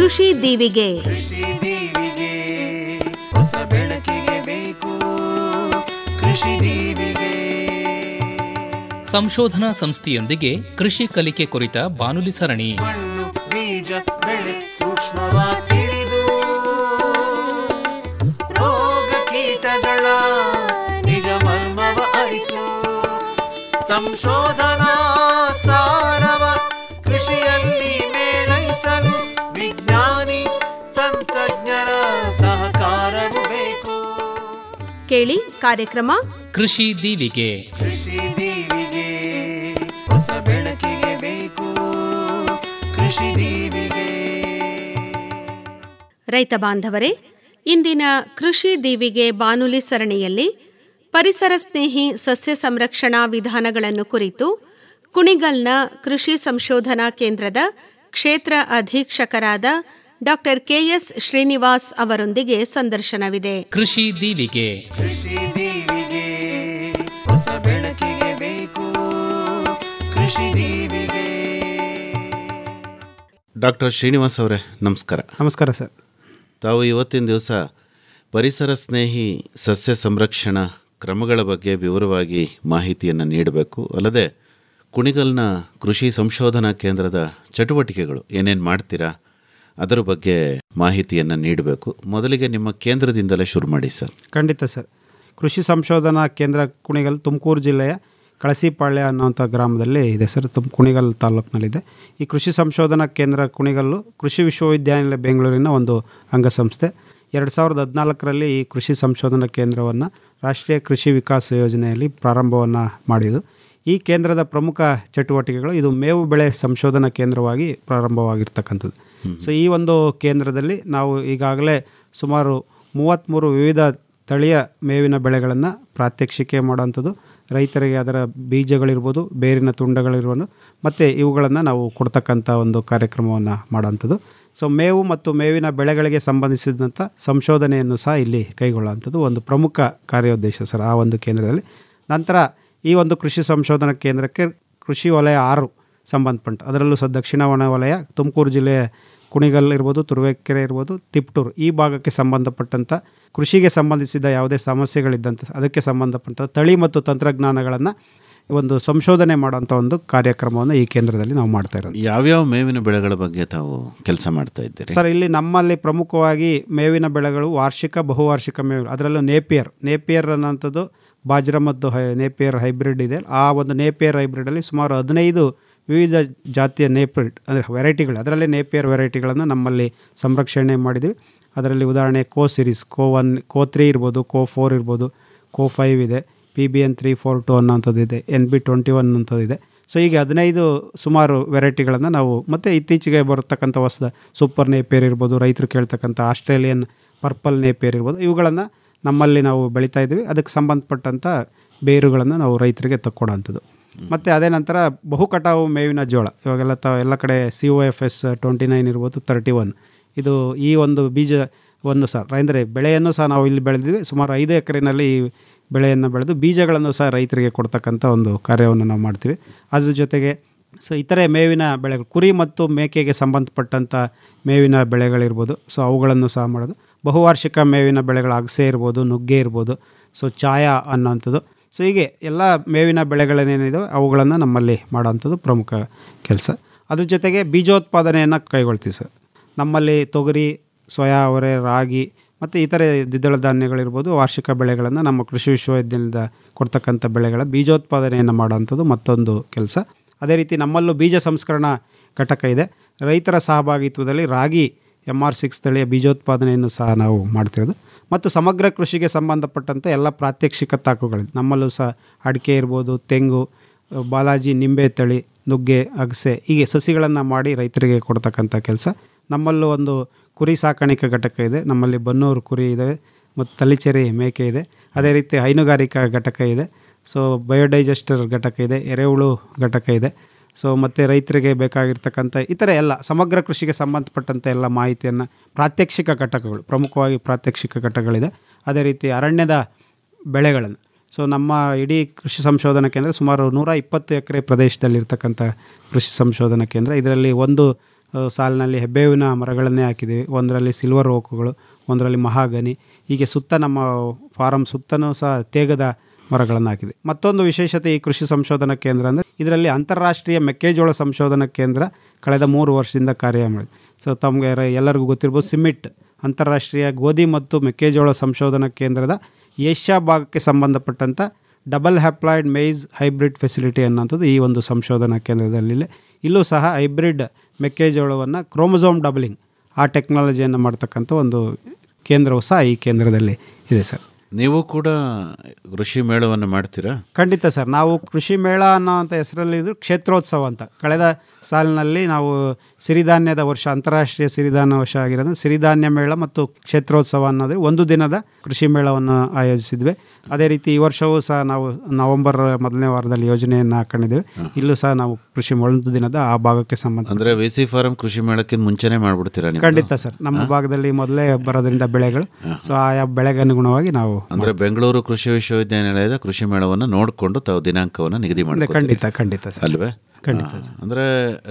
ಕೃಷಿ ದೀವಿಗೆ. ಕೃಷಿ ದೀವಿಗೆ ಹೊಸ ಬೆಳಕಿಗೆ ಬೇಕು ಕೃಷಿ ದೀವಿಗೆ. ಸಂಶೋಧನಾ ಸಂಸ್ಥೆಯೊಂದಿಗೆ ಕೃಷಿ ಕಲಿಕೆ ಕುರಿತ ಬಾನುಲಿ ಸರಣಿ. ಮಣ್ಣು ಬೀಜ ಬೆಳೆ ಸೂಕ್ಷ್ಮವಾಗಿ ತಿಳಿದು ರೋಗ ಕೀಟಗಳ ನಿಜ ಮರ್ಮವ ಅರಿತು ಸಂಶೋಧನಾ ಸಾರವ ಕೃಷಿಯಲ್ಲಿ ಮೇಳೈಸಲು ವಿಜ್ಞಾನಿ ತಂತ್ರಜ್ಞರ ಸಹಕಾರವು ಬೇಕು. ಕೇಳಿ ಕಾರ್ಯಕ್ರಮ ಕೃಷಿ ದೀವಿಗೆ. ಕೃಷಿ ದೀವಿಗೆ ಹೊಸ ಬೆಳಕಿಗೆ ಬೇಕು ಕೃಷಿ ದೀವಿಗೆ. ರೈತ ಬಾಂಧವರೇ, ಇಂದಿನ ಕೃಷಿ ದೀವಿಗೆ ಬಾನುಲಿ ಸರಣಿಯಲ್ಲಿ ಪರಿಸರ ಸ್ನೇಹಿ ಸಸ್ಯ ಸಂರಕ್ಷಣಾ ವಿಧಾನಗಳನ್ನು ಕುರಿತು ಕುಣಿಗಲ್ನ ಕೃಷಿ ಸಂಶೋಧನಾ ಕೇಂದ್ರದ ಕ್ಷೇತ್ರ ಅಧೀಕ್ಷಕರಾದ ಡಾಕ್ಟರ್ ಕೆಎಸ್ ಶ್ರೀನಿವಾಸ್ ಅವರೊಂದಿಗೆ ಸಂದರ್ಶನವಿದೆ. ಕೃಷಿ ದೀವಿಗೆ. ಕೃಷಿ ದೀವಿಗೆ ಹೊಸ ಬೆಳಕಿಗೆ ಬೇಕು ಕೃಷಿ ದೀವಿಗೆ. ಡಾಕ್ಟರ್ ಶ್ರೀನಿವಾಸ್ ಅವರೇ, ನಮಸ್ಕಾರ. ನಮಸ್ಕಾರ ಸರ್. ತಾವು ಇವತ್ತಿನ ದಿವಸ ಪರಿಸರ ಸ್ನೇಹಿ ಸಸ್ಯ ಸಂರಕ್ಷಣಾ ಕ್ರಮಗಳ ಬಗ್ಗೆ ವಿವರವಾಗಿ ಮಾಹಿತಿಯನ್ನು ನೀಡಬೇಕು. ಅಲ್ಲದೆ ಕುಣಿಗಲ್ನ ಕೃಷಿ ಸಂಶೋಧನಾ ಕೇಂದ್ರದ ಚಟುವಟಿಕೆಗಳು ಏನೇನು ಮಾಡ್ತೀರಾ ಅದರ ಬಗ್ಗೆ ಮಾಹಿತಿಯನ್ನು ನೀಡಬೇಕು. ಮೊದಲಿಗೆ ನಿಮ್ಮ ಕೇಂದ್ರದಿಂದಲೇ ಶುರು ಮಾಡಿ ಸರ್. ಖಂಡಿತ ಸರ್. ಕೃಷಿ ಸಂಶೋಧನಾ ಕೇಂದ್ರ ಕುಣಿಗಲ್ ತುಮಕೂರು ಜಿಲ್ಲೆಯ ಕಳಸಿಪಾಳ್ಯ ಅನ್ನೋಂಥ ಗ್ರಾಮದಲ್ಲಿ ಇದೆ ಸರ್. ಕುಣಿಗಲ್ ತಾಲೂಕಿನಲ್ಲಿದೆ. ಈ ಕೃಷಿ ಸಂಶೋಧನಾ ಕೇಂದ್ರ ಕುಣಿಗಲ್ಲು ಕೃಷಿ ವಿಶ್ವವಿದ್ಯಾನಿಲಯ ಬೆಂಗಳೂರಿನ ಒಂದು ಅಂಗಸಂಸ್ಥೆ. 2014ರಲ್ಲಿ ಈ ಕೃಷಿ ಸಂಶೋಧನಾ ಕೇಂದ್ರವನ್ನು ರಾಷ್ಟ್ರೀಯ ಕೃಷಿ ವಿಕಾಸ ಯೋಜನೆಯಲ್ಲಿ ಪ್ರಾರಂಭವನ್ನು ಮಾಡಿದ್ದು. ಈ ಕೇಂದ್ರದ ಪ್ರಮುಖ ಚಟುವಟಿಕೆಗಳು ಇದು ಮೇವು ಬೆಳೆ ಸಂಶೋಧನಾ ಕೇಂದ್ರವಾಗಿ ಪ್ರಾರಂಭವಾಗಿರ್ತಕ್ಕಂಥದ್ದು. ಸೊ ಈ ಒಂದು ಕೇಂದ್ರದಲ್ಲಿ ನಾವು ಈಗಾಗಲೇ ಸುಮಾರು 33 ವಿವಿಧ ತಳಿಯ ಮೇವಿನ ಬೆಳೆಗಳನ್ನು ಪ್ರಾತ್ಯಕ್ಷಿಕೆ ಮಾಡೋವಂಥದ್ದು, ರೈತರಿಗೆ ಅದರ ಬೀಜಗಳಿರ್ಬೋದು, ಬೇರಿನ ತುಂಡಗಳಿರ್ಬೋದು, ಮತ್ತು ಇವುಗಳನ್ನು ನಾವು ಕೊಡ್ತಕ್ಕಂಥ ಒಂದು ಕಾರ್ಯಕ್ರಮವನ್ನು ಮಾಡೋವಂಥದ್ದು. ಸೊ ಮೇವು ಮತ್ತು ಮೇವಿನ ಬೆಳೆಗಳಿಗೆ ಸಂಬಂಧಿಸಿದಂಥ ಸಂಶೋಧನೆಯನ್ನು ಸಹ ಇಲ್ಲಿ ಕೈಗೊಳ್ಳುವಂಥದ್ದು ಒಂದು ಪ್ರಮುಖ ಕಾರ್ಯೋದ್ದೇಶ ಸರ್ ಆ ಒಂದು ಕೇಂದ್ರದಲ್ಲಿ. ನಂತರ ಈ ಒಂದು ಕೃಷಿ ಸಂಶೋಧನಾ ಕೇಂದ್ರಕ್ಕೆ ಕೃಷಿ ವಲಯ 6 ಸಂಬಂಧಪಟ್ಟ, ಅದರಲ್ಲೂ ಸಹ ದಕ್ಷಿಣ ಒಣ ವಲಯ ತುಮಕೂರು ಜಿಲ್ಲೆಯ ಕುಣಿಗಲ್ ಇರ್ಬೋದು, ತುರುವೇಕೆರೆ ಇರ್ಬೋದು, ತಿಪ್ಟೂರು ಈ ಭಾಗಕ್ಕೆ ಸಂಬಂಧಪಟ್ಟಂಥ ಕೃಷಿಗೆ ಸಂಬಂಧಿಸಿದ ಯಾವುದೇ ಸಮಸ್ಯೆಗಳಿದ್ದಂಥ ಅದಕ್ಕೆ ಸಂಬಂಧಪಟ್ಟ ತಳಿ ಮತ್ತು ತಂತ್ರಜ್ಞಾನಗಳನ್ನು ಒಂದು ಸಂಶೋಧನೆ ಮಾಡೋಂಥ ಒಂದು ಕಾರ್ಯಕ್ರಮವನ್ನು ಈ ಕೇಂದ್ರದಲ್ಲಿ ನಾವು ಮಾಡ್ತಾ ಇರೋದು. ಯಾವ್ಯಾವ ಮೇವಿನ ಬೆಳೆಗಳ ಬಗ್ಗೆ ತಾವು ಕೆಲಸ ಮಾಡ್ತಾ ಇದ್ದೀರಿ ಸರ್? ಇಲ್ಲಿ ನಮ್ಮಲ್ಲಿ ಪ್ರಮುಖವಾಗಿ ಮೇವಿನ ಬೆಳೆಗಳು ವಾರ್ಷಿಕ, ಬಹುವಾರ್ಷಿಕ ಮೇವು, ಅದರಲ್ಲೂ ನೇಪಿಯರ್ ಅನ್ನೋಂಥದ್ದು ಬಾಜ್ರಾ ಮತ್ತು ನೇಪಿಯರ್ ಹೈಬ್ರಿಡ್ ಇದೆ. ಆ ಒಂದು ನೇಪಿಯರ್ ಹೈಬ್ರಿಡಲ್ಲಿ ಸುಮಾರು 15 ವಿವಿಧ ಜಾತಿಯ ನೇಪಿಯರ್ ಅಂದರೆ ವೆರೈಟಿಗಳು, ಅದರಲ್ಲೇ ನೇಪಿಯರ್ ವೆರೈಟಿಗಳನ್ನು ನಮ್ಮಲ್ಲಿ ಸಂರಕ್ಷಣೆ ಮಾಡಿದ್ವಿ. ಅದರಲ್ಲಿ ಉದಾಹರಣೆ ಕೋ ಸಿರೀಸ್, ಕೋ 1, ಕೋ 3 ಇರ್ಬೋದು, ಕೋ 4 ಇರ್ಬೋದು, ಕೋ 5 ಇದೆ, PBN 342 ಅನ್ನೋಂಥದ್ದು ಇದೆ, NB21 ಅನ್ನೋಂಥದ್ದು ಇದೆ. ಸೊ ಹೀಗೆ 15 ಸುಮಾರು ವೆರೈಟಿಗಳನ್ನು ನಾವು, ಮತ್ತು ಇತ್ತೀಚೆಗೆ ಬರತಕ್ಕಂಥ ಹೊಸದ ಸೂಪರ್ ನೇಪಿಯರ್ ಇರ್ಬೋದು, ರೈತರು ಕೇಳ್ತಕ್ಕಂಥ ಆಸ್ಟ್ರೇಲಿಯನ್ ಪರ್ಪಲ್ ನೇಪಿಯರ್ ಇರ್ಬೋದು, ಇವುಗಳನ್ನು ನಮ್ಮಲ್ಲಿ ನಾವು ಬೆಳೀತಾ ಇದ್ದೀವಿ. ಅದಕ್ಕೆ ಸಂಬಂಧಪಟ್ಟಂಥ ಬೇರುಗಳನ್ನು ನಾವು ರೈತರಿಗೆ ತಕ್ಕೊಡೋಂಥದ್ದು. ಮತ್ತು ಅದೇ ನಂತರ ಬಹು ಕಟಾವು ಮೇವಿನ ಜೋಳ, ಇವಾಗೆಲ್ಲ ಎಲ್ಲ ಕಡೆ COFS 29 ಇರ್ಬೋದು, 31 ಇದು ಈ ಒಂದು ಬೀಜವನ್ನು ಸಹ ಅಂದರೆ ಬೆಳೆಯನ್ನು ಸಹ ನಾವು ಇಲ್ಲಿ ಬೆಳೆದಿದ್ವಿ. ಸುಮಾರು 5 ಎಕರೆನಲ್ಲಿ ಈ ಬೆಳೆಯನ್ನು ಬೆಳೆದು ಬೀಜಗಳನ್ನು ಸಹ ರೈತರಿಗೆ ಕೊಡ್ತಕ್ಕಂಥ ಒಂದು ಕಾರ್ಯವನ್ನು ನಾವು ಮಾಡ್ತೀವಿ. ಅದ್ರ ಜೊತೆಗೆ ಸೊ ಇತರೆ ಮೇವಿನ ಬೆಳೆಗಳು, ಕುರಿ ಮತ್ತು ಮೇಕೆಗೆ ಸಂಬಂಧಪಟ್ಟಂಥ ಮೇವಿನ ಬೆಳೆಗಳಿರ್ಬೋದು, ಸೊ ಅವುಗಳನ್ನು ಸಹ ಮಾಡೋದು. ಬಹುವಾರ್ಷಿಕ ಮೇವಿನ ಬೆಳೆಗಳು ಅಗಸೆ ಇರ್ಬೋದು, ನುಗ್ಗೆ ಇರ್ಬೋದು, ಸೊ ಚಾಯ ಅನ್ನೋಂಥದ್ದು. ಸೊ ಹೀಗೆ ಎಲ್ಲ ಮೇವಿನ ಬೆಳೆಗಳೇನಿದಾವೆ ಅವುಗಳನ್ನು ನಮ್ಮಲ್ಲಿ ಮಾಡೋವಂಥದ್ದು ಪ್ರಮುಖ ಕೆಲಸ. ಅದ್ರ ಜೊತೆಗೆ ಬೀಜೋತ್ಪಾದನೆಯನ್ನು ಕೈಗೊಳ್ತೀವಿ ಸರ್. ನಮ್ಮಲ್ಲಿ ತೊಗರಿ, ಸೋಯಾ, ಅವರೆ, ರಾಗಿ ಮತ್ತು ಇತರೆ ದ್ವಿದಳ ಧಾನ್ಯಗಳಿರ್ಬೋದು, ವಾರ್ಷಿಕ ಬೆಳೆಗಳನ್ನು ನಮ್ಮ ಕೃಷಿ ವಿಶ್ವವಿದ್ಯಾಲಯದಿಂದ ಕೊಡ್ತಕ್ಕಂಥ ಬೆಳೆಗಳ ಬೀಜೋತ್ಪಾದನೆಯನ್ನು ಮಾಡೋವಂಥದ್ದು ಮತ್ತೊಂದು ಕೆಲಸ. ಅದೇ ರೀತಿ ನಮ್ಮಲ್ಲೂ ಬೀಜ ಸಂಸ್ಕರಣಾ ಘಟಕ ಇದೆ. ರೈತರ ಸಹಭಾಗಿತ್ವದಲ್ಲಿ ರಾಗಿ MR6 ತಳಿಯ ಬೀಜೋತ್ಪಾದನೆಯನ್ನು ಸಹ ನಾವು ಮಾಡ್ತಿರೋದು. ಮತ್ತು ಸಮಗ್ರ ಕೃಷಿಗೆ ಸಂಬಂಧಪಟ್ಟಂಥ ಎಲ್ಲ ಪ್ರಾತ್ಯಕ್ಷಿಕ ತಾಕುಗಳಿದೆ. ನಮ್ಮಲ್ಲೂ ಸಹ ಅಡಿಕೆ ಇರ್ಬೋದು, ತೆಂಗು, ಬಾಲಾಜಿ ನಿಂಬೆ ತಳಿ, ನುಗ್ಗೆ, ಅಗಸೆ ಹೀಗೆ ಸಸಿಗಳನ್ನು ಮಾಡಿ ರೈತರಿಗೆ ಕೊಡ್ತಕ್ಕಂಥ ಕೆಲಸ. ನಮ್ಮಲ್ಲೂ ಒಂದು ಕುರಿ ಸಾಕಾಣಿಕೆ ಘಟಕ ಇದೆ. ನಮ್ಮಲ್ಲಿ ಬನ್ನೂರು ಕುರಿ ಇದ್ದಾವೆ ಮತ್ತು ತಲಿಚೇರಿ ಮೇಕೆ ಇದೆ. ಅದೇ ರೀತಿ ಹೈನುಗಾರಿಕಾ ಘಟಕ ಇದೆ. ಸೊ ಬಯೋಡೈಜೆಸ್ಟರ್ ಘಟಕ ಇದೆ, ಎರೆಹುಳು ಘಟಕ ಇದೆ. ಸೊ ಮತ್ತು ರೈತರಿಗೆ ಬೇಕಾಗಿರ್ತಕ್ಕಂಥ ಇತರೆ ಎಲ್ಲ ಸಮಗ್ರ ಕೃಷಿಗೆ ಸಂಬಂಧಪಟ್ಟಂಥ ಎಲ್ಲ ಮಾಹಿತಿಯನ್ನು ಪ್ರಾತ್ಯಕ್ಷಿಕ ಘಟಕಗಳು, ಪ್ರಮುಖವಾಗಿ ಪ್ರಾತ್ಯಕ್ಷಿಕ ಘಟಕಗಳಿದೆ. ಅದೇ ರೀತಿ ಅರಣ್ಯದ ಬೆಳೆಗಳನ್ನು, ಸೊ ನಮ್ಮ ಇಡೀ ಕೃಷಿ ಸಂಶೋಧನಾ ಕೇಂದ್ರ ಸುಮಾರು 120 ಎಕರೆ ಪ್ರದೇಶದಲ್ಲಿರ್ತಕ್ಕಂಥ ಕೃಷಿ ಸಂಶೋಧನಾ ಕೇಂದ್ರ. ಇದರಲ್ಲಿ ಒಂದು ಸಾಲಿನಲ್ಲಿ ಹೆಬ್ಬೇವಿನ ಮರಗಳನ್ನೇ ಹಾಕಿದ್ದೀವಿ. ಒಂದರಲ್ಲಿ ಸಿಲ್ವರ್ ಓಕುಗಳು, ಒಂದರಲ್ಲಿ ಮಹಾಗನಿ, ಹೀಗೆ ಸುತ್ತ ನಮ್ಮ ಫಾರಂ ಸುತ್ತಲೂ ಸಹ ತೇಗದ ಮರಗಳನ್ನು ಹಾಕಿದೆ. ಮತ್ತೊಂದು ವಿಶೇಷತೆ ಈ ಕೃಷಿ ಸಂಶೋಧನಾ ಕೇಂದ್ರ ಅಂದರೆ ಇದರಲ್ಲಿ ಅಂತಾರಾಷ್ಟ್ರೀಯ ಮೆಕ್ಕೆಜೋಳ ಸಂಶೋಧನಾ ಕೇಂದ್ರ ಕಳೆದ 3 ವರ್ಷದಿಂದ ಕಾರ್ಯ ಮಾಡಿದೆ. ಸೊ ತಮಗೆ ಎಲ್ಲರಿಗೂ ಗೊತ್ತಿರ್ಬೋದು, ಸಿಮಿಟ್ ಅಂತಾರಾಷ್ಟ್ರೀಯ ಗೋಧಿ ಮತ್ತು ಮೆಕ್ಕೆಜೋಳ ಸಂಶೋಧನಾ ಕೇಂದ್ರದ ಏಷ್ಯಾ ಭಾಗಕ್ಕೆ ಸಂಬಂಧಪಟ್ಟಂಥ double haploid maize hybrid facility ಅನ್ನೋಂಥದ್ದು ಈ ಒಂದು ಸಂಶೋಧನಾ ಕೇಂದ್ರದಲ್ಲಿ. ಇಲ್ಲೂ ಸಹ ಹೈಬ್ರಿಡ್ ಮೆಕ್ಕೆಜೋಳವನ್ನು ಕ್ರೋಮೋಸೋಮ್ ಡಬಲಿಂಗ್ ಆ ಟೆಕ್ನಾಲಜಿಯನ್ನು ಮಾಡ್ತಕ್ಕಂಥ ಒಂದು ಕೇಂದ್ರವು ಸಹ ಈ ಕೇಂದ್ರದಲ್ಲಿ ಇದೆ ಸರ್. ನೀವು ಕೂಡ ಕೃಷಿ ಮೇಳವನ್ನು ಮಾಡ್ತೀರಾ? ಖಂಡಿತ ಸರ್. ನಾವು ಕೃಷಿ ಮೇಳ ಅನ್ನೋಂಥ ಹೆಸರಲ್ಲಿದ್ದು ಕ್ಷೇತ್ರೋತ್ಸವ ಅಂತ ಕಳೆದ ಸಾಲಿನಲ್ಲಿ ನಾವು ಸಿರಿಧಾನ್ಯದ ವರ್ಷ, ಅಂತಾರಾಷ್ಟ್ರೀಯ ಸಿರಿಧಾನ್ಯ ವರ್ಷ ಆಗಿರೋದು ಸಿರಿಧಾನ್ಯ ಮೇಳ ಮತ್ತು ಕ್ಷೇತ್ರೋತ್ಸವ ಅನ್ನೋದು ಒಂದು ದಿನದ ಕೃಷಿ ಮೇಳವನ್ನು ಆಯೋಜಿಸಿದ್ವಿ. ಅದೇ ರೀತಿ ಈ ವರ್ಷವೂ ಸಹ ನಾವು ನವೆಂಬರ್ ಮೊದಲನೇ ವಾರದಲ್ಲಿ ಯೋಜನೆಯನ್ನು ಹಾಕೊಂಡಿದ್ದೇವೆ. ಇಲ್ಲೂ ಸಹ ನಾವು ಕೃಷಿ ಒಂದು ದಿನದ ಆ ಭಾಗಕ್ಕೆ ಸಂಬಂಧ ಅಂದರೆ ವಿ.ಸಿ. ಫಾರಂ ಕೃಷಿ ಮೇಳಕ್ಕಿಂತ ಮುಂಚೆನೇ ಮಾಡಿಬಿಡ್ತೀರಾ ನೀವು? ಖಂಡಿತ ಸರ್. ನಮ್ಮ ಭಾಗದಲ್ಲಿ ಮೊದಲೇ ಬರೋದ್ರಿಂದ ಬೆಳೆಗಳು, ಸೊ ಆಯಾ ಬೆಳೆಗೆ ಅನುಗುಣವಾಗಿ ನಾವು ಅಂದರೆ ಬೆಂಗಳೂರು ಕೃಷಿ ವಿಶ್ವವಿದ್ಯಾನಿಲಯದ ಕೃಷಿ ಮೇಳವನ್ನು ನೋಡಿಕೊಂಡು ತಾವು ದಿನಾಂಕವನ್ನು ನಿಗದಿ ಮಾಡಿ ಖಂಡಿತ ಸರ್. ಅಲ್ವೇ? ಅಂದರೆ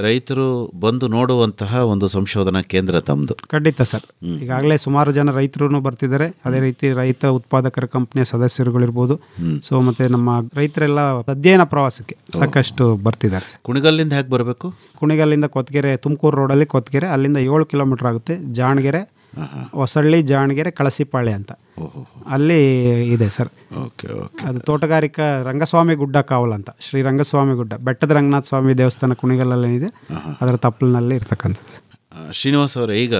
ರೈತರು ಬಂದು ನೋಡುವಂತಹ ಒಂದು ಸಂಶೋಧನಾ ಕೇಂದ್ರ ತಮ್ಮದು? ಖಂಡಿತ ಸರ್. ಈಗಾಗಲೇ ಸುಮಾರು ಜನ ರೈತರು ಬರ್ತಿದ್ದಾರೆ. ಅದೇ ರೀತಿ ರೈತ ಉತ್ಪಾದಕರ ಕಂಪನಿಯ ಸದಸ್ಯರುಗಳಿರ್ಬೋದು. ಸೊ ಮತ್ತೆ ನಮ್ಮ ರೈತರೆಲ್ಲ ಅಧ್ಯಯನ ಪ್ರವಾಸಕ್ಕೆ ಸಾಕಷ್ಟು ಬರ್ತಿದ್ದಾರೆ. ಕುಣಿಗಲ್ಲಿಂದ ಹೇಗೆ ಬರಬೇಕು? ಕುಣಿಗಲ್ಲಿಂದ ಕೊತ್ಗೆರೆ, ತುಮಕೂರು ರೋಡಲ್ಲಿ ಕೊತ್ಗೆರೆ, ಅಲ್ಲಿಂದ 7 ಕಿಲೋಮೀಟರ್ ಆಗುತ್ತೆ. ಜಾಣಗೆರೆ, ಹೊಸಳ್ಳಿ, ಜಾಣಗೆರೆ, ಕಳಸಿಪಾಳ್ಯ ಅಂತ ಅಲ್ಲಿ ಇದೆ ಸರ್. ಅದು ತೋಟಗಾರಿಕಾ ರಂಗಸ್ವಾಮಿ ಗುಡ್ಡ ಕಾವಲ್ ಅಂತ, ಶ್ರೀ ರಂಗಸ್ವಾಮಿ ಗುಡ್ಡ, ಬೆಟ್ಟದ ರಂಗನಾಥ ಸ್ವಾಮಿ ದೇವಸ್ಥಾನ ಕುಣಿಗಲ್ಲೇ ಅದರ ತಪ್ಪಲಿನಲ್ಲಿ ಇರ್ತಕ್ಕಂಥದ್ದು. ಶ್ರೀನಿವಾಸ್ ಅವರೇ, ಈಗ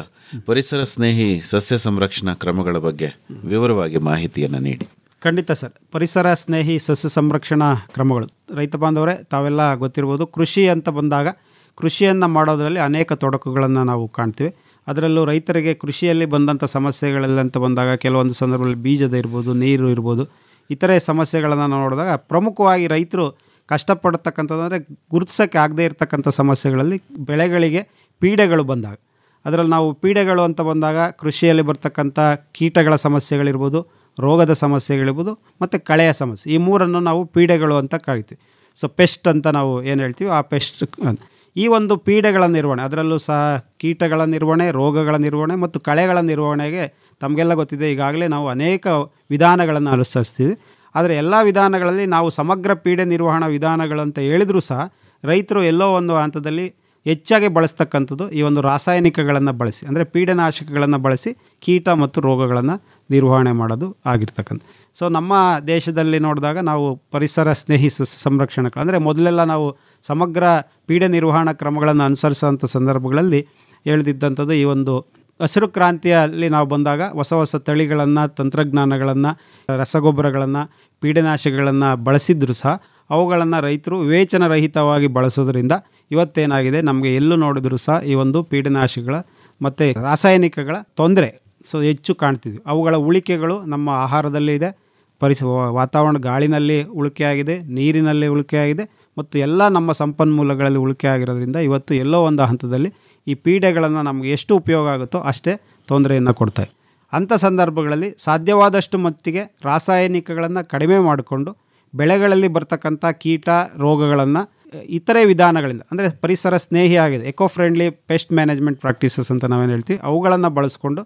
ಪರಿಸರ ಸ್ನೇಹಿ ಸಸ್ಯ ಸಂರಕ್ಷಣಾ ಕ್ರಮಗಳ ಬಗ್ಗೆ ವಿವರವಾಗಿ ಮಾಹಿತಿಯನ್ನು ನೀಡಿ. ಖಂಡಿತ ಸರ್. ಪರಿಸರ ಸ್ನೇಹಿ ಸಸ್ಯ ಸಂರಕ್ಷಣಾ ಕ್ರಮಗಳು, ರೈತ ಬಾಂಧವರೇ ತಾವೆಲ್ಲ ಗೊತ್ತಿರ್ಬೋದು, ಕೃಷಿ ಅಂತ ಬಂದಾಗ ಕೃಷಿಯನ್ನು ಮಾಡೋದರಲ್ಲಿ ಅನೇಕ ತೊಡಕುಗಳನ್ನು ನಾವು ಕಾಣ್ತೀವಿ. ಅದರಲ್ಲೂ ರೈತರಿಗೆ ಕೃಷಿಯಲ್ಲಿ ಬಂದಂಥ ಸಮಸ್ಯೆಗಳೆಲ್ಲಂತ ಬಂದಾಗ ಕೆಲವೊಂದು ಸಂದರ್ಭದಲ್ಲಿ ಬೀಜದ ಇರ್ಬೋದು, ನೀರು ಇರ್ಬೋದು, ಇತರೆ ಸಮಸ್ಯೆಗಳನ್ನು ನೋಡಿದಾಗ ಪ್ರಮುಖವಾಗಿ ರೈತರು ಕಷ್ಟಪಡ್ತಕ್ಕಂಥದ್ದಂದರೆ ಗುರುತಿಸೋಕ್ಕೆ ಆಗದೇ ಇರತಕ್ಕಂಥ ಸಮಸ್ಯೆಗಳಲ್ಲಿ ಬೆಳೆಗಳಿಗೆ ಪೀಡೆಗಳು ಬಂದಾಗ, ಅದರಲ್ಲಿ ನಾವು ಪೀಡೆಗಳು ಅಂತ ಬಂದಾಗ ಕೃಷಿಯಲ್ಲಿ ಬರ್ತಕ್ಕಂಥ ಕೀಟಗಳ ಸಮಸ್ಯೆಗಳಿರ್ಬೋದು, ರೋಗದ ಸಮಸ್ಯೆಗಳಿರ್ಬೋದು ಮತ್ತು ಕಳೆಯ ಸಮಸ್ಯೆ, ಈ ಮೂರನ್ನು ನಾವು ಪೀಡೆಗಳು ಅಂತ ಕರಿತೀವಿ. ಸೊ ಪೆಸ್ಟ್ ಅಂತ ನಾವು ಏನು ಹೇಳ್ತೀವಿ, ಆ ಪೆಸ್ಟ್ ಈ ಒಂದು ಪೀಡೆಗಳ ನಿರ್ವಹಣೆ, ಅದರಲ್ಲೂ ಸಹ ಕೀಟಗಳ ನಿರ್ವಹಣೆ, ರೋಗಗಳ ನಿರ್ವಹಣೆ ಮತ್ತು ಕಳೆಗಳ ನಿರ್ವಹಣೆಗೆ ತಮಗೆಲ್ಲ ಗೊತ್ತಿದೆ, ಈಗಾಗಲೇ ನಾವು ಅನೇಕ ವಿಧಾನಗಳನ್ನು ಅನುಸರಿಸ್ತೀವಿ. ಆದರೆ ಎಲ್ಲ ವಿಧಾನಗಳಲ್ಲಿ ನಾವು ಸಮಗ್ರ ಪೀಡೆ ನಿರ್ವಹಣಾ ವಿಧಾನಗಳಂತ ಹೇಳಿದರೂ ಸಹ ರೈತರು ಎಲ್ಲೋ ಒಂದು ಹಂತದಲ್ಲಿ ಹೆಚ್ಚಾಗಿ ಬಳಸ್ತಕ್ಕಂಥದ್ದು ಈ ಒಂದು ರಾಸಾಯನಿಕಗಳನ್ನು ಬಳಸಿ, ಅಂದರೆ ಪೀಡನಾಶಕಗಳನ್ನು ಬಳಸಿ ಕೀಟ ಮತ್ತು ರೋಗಗಳನ್ನು ನಿರ್ವಹಣೆ ಮಾಡೋದು ಆಗಿರ್ತಕ್ಕಂಥ. ಸೊ ನಮ್ಮ ದೇಶದಲ್ಲಿ ನೋಡಿದಾಗ ನಾವು ಪರಿಸರ ಸ್ನೇಹಿ ಸಸ್ಯ ಸಂರಕ್ಷಣೆ ಅಂದರೆ ಮೊದಲೆಲ್ಲ ನಾವು ಸಮಗ್ರ ಪೀಡೆ ನಿರ್ವಹಣಾ ಕ್ರಮಗಳನ್ನು ಅನುಸರಿಸುವಂಥ ಸಂದರ್ಭಗಳಲ್ಲಿ ಹೇಳ್ತಿದ್ದಂಥದ್ದು ಈ ಒಂದು ಹಸಿರು ಕ್ರಾಂತಿಯಲ್ಲಿ ನಾವು ಬಂದಾಗ ಹೊಸ ಹೊಸ ತಳಿಗಳನ್ನು, ತಂತ್ರಜ್ಞಾನಗಳನ್ನು, ರಸಗೊಬ್ಬರಗಳನ್ನು, ಪೀಡನಾಶಕಗಳನ್ನು ಬಳಸಿದ್ರು ಸಹ ಅವುಗಳನ್ನು ರೈತರು ವಿವೇಚನರಹಿತವಾಗಿ ಬಳಸೋದ್ರಿಂದ ಇವತ್ತೇನಾಗಿದೆ, ನಮಗೆ ಎಲ್ಲೂ ನೋಡಿದ್ರು ಸಹ ಈ ಒಂದು ಪೀಡನಾಶಕಗಳ ಮತ್ತು ರಾಸಾಯನಿಕಗಳ ತೊಂದರೆ ಹೆಚ್ಚು ಕಾಣ್ತಿದ್ವಿ. ಅವುಗಳ ಉಳಿಕೆಗಳು ನಮ್ಮ ಆಹಾರದಲ್ಲಿ ಇದೆ, ವಾತಾವರಣ ಗಾಳಿನಲ್ಲಿ ಉಳಿಕೆಯಾಗಿದೆ, ನೀರಿನಲ್ಲಿ ಉಳಿಕೆಯಾಗಿದೆ ಮತ್ತು ಎಲ್ಲ ನಮ್ಮ ಸಂಪನ್ಮೂಲಗಳಲ್ಲಿ ಉಳಿಕೆ ಆಗಿರೋದ್ರಿಂದ ಇವತ್ತು ಎಲ್ಲೋ ಒಂದು ಹಂತದಲ್ಲಿ ಈ ಪೀಡೆಗಳನ್ನು ನಮಗೆ ಎಷ್ಟು ಉಪಯೋಗ ಆಗುತ್ತೋ ಅಷ್ಟೇ ತೊಂದರೆಯನ್ನು ಕೊಡ್ತಾವೆ. ಅಂಥ ಸಂದರ್ಭಗಳಲ್ಲಿ ಸಾಧ್ಯವಾದಷ್ಟು ಮಟ್ಟಿಗೆ ರಾಸಾಯನಿಕಗಳನ್ನು ಕಡಿಮೆ ಮಾಡಿಕೊಂಡು ಬೆಳೆಗಳಲ್ಲಿ ಬರ್ತಕ್ಕಂಥ ಕೀಟ ರೋಗಗಳನ್ನು ಇತರೆ ವಿಧಾನಗಳಿಂದ, ಅಂದರೆ ಪರಿಸರ ಸ್ನೇಹಿ ಆಗಿದೆ, eco friendly pest management practices ಅಂತ ನಾವೇನು ಹೇಳ್ತೀವಿ, ಅವುಗಳನ್ನು ಬಳಸ್ಕೊಂಡು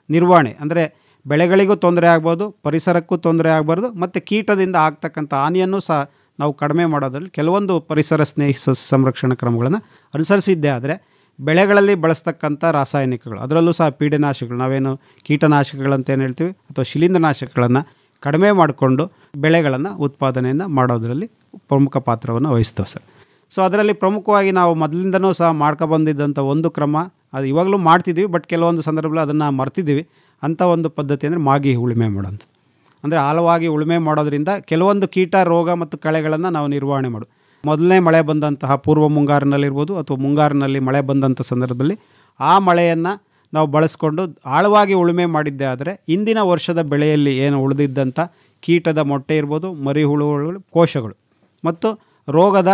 ನಿರ್ವಹಣೆ, ಅಂದರೆ ಬೆಳೆಗಳಿಗೂ ತೊಂದರೆ ಆಗ್ಬೋದು, ಪರಿಸರಕ್ಕೂ ತೊಂದರೆ ಆಗಬಾರ್ದು ಮತ್ತು ಕೀಟದಿಂದ ಆಗ್ತಕ್ಕಂಥ ಹಾನಿಯನ್ನು ಸಹ ನಾವು ಕಡಿಮೆ ಮಾಡೋದ್ರಲ್ಲಿ ಕೆಲವೊಂದು ಪರಿಸರ ಸ್ನೇಹಿ ಸಸ್ಯ ಸಂರಕ್ಷಣಾ ಕ್ರಮಗಳನ್ನು ಅನುಸರಿಸಿದ್ದೇ ಆದರೆ ಬೆಳೆಗಳಲ್ಲಿ ಬಳಸ್ತಕ್ಕಂಥ ರಾಸಾಯನಿಕಗಳು, ಅದರಲ್ಲೂ ಸಹ ಪೀಡನಾಶಕಗಳು, ನಾವೇನು ಕೀಟನಾಶಕಗಳಂತ ಏನು ಹೇಳ್ತೀವಿ ಅಥವಾ ಶಿಲೀಂಧ್ರನಾಶಕಗಳನ್ನು ಕಡಿಮೆ ಮಾಡಿಕೊಂಡು ಬೆಳೆಗಳನ್ನು ಉತ್ಪಾದನೆಯನ್ನು ಮಾಡೋದರಲ್ಲಿ ಪ್ರಮುಖ ಪಾತ್ರವನ್ನು ವಹಿಸ್ತವೆ ಸರ್. ಸೊ ಅದರಲ್ಲಿ ಪ್ರಮುಖವಾಗಿ ನಾವು ಮೊದಲಿಂದನೂ ಸಹ ಮಾಡ್ಕೊಬಂದಿದ್ದಂಥ ಒಂದು ಕ್ರಮ, ಅದು ಇವಾಗಲೂ ಮಾಡ್ತಿದ್ದೀವಿ, ಬಟ್ ಕೆಲವೊಂದು ಸಂದರ್ಭದಲ್ಲಿ ಅದನ್ನು ಮರ್ತಿದ್ದೀವಿ. ಅಂಥ ಒಂದು ಪದ್ಧತಿ ಅಂದರೆ ಮಾಗಿ ಉಳುಮೆ ಮಾಡೋದು. ಅಂದರೆ ಆಳವಾಗಿ ಉಳುಮೆ ಮಾಡೋದ್ರಿಂದ ಕೆಲವೊಂದು ಕೀಟ ರೋಗ ಮತ್ತು ಕಳೆಗಳನ್ನು ನಾವು ನಿರ್ವಹಣೆ ಮಾಡೋದು. ಮೊದಲನೇ ಮಳೆ ಬಂದಂತಹ ಪೂರ್ವ ಮುಂಗಾರಿನಲ್ಲಿರ್ಬೋದು ಅಥವಾ ಮುಂಗಾರಿನಲ್ಲಿ ಮಳೆ ಬಂದಂಥ ಸಂದರ್ಭದಲ್ಲಿ ಆ ಮಳೆಯನ್ನು ನಾವು ಬಳಸ್ಕೊಂಡು ಆಳವಾಗಿ ಉಳುಮೆ ಮಾಡಿದ್ದೇ ಆದರೆ ಇಂದಿನ ವರ್ಷದ ಬೆಳೆಯಲ್ಲಿ ಏನು ಉಳಿದಿದ್ದಂಥ ಕೀಟದ ಮೊಟ್ಟೆ ಇರ್ಬೋದು, ಮರಿ ಹುಳುಗಳು, ಕೋಶಗಳು ಮತ್ತು ರೋಗದ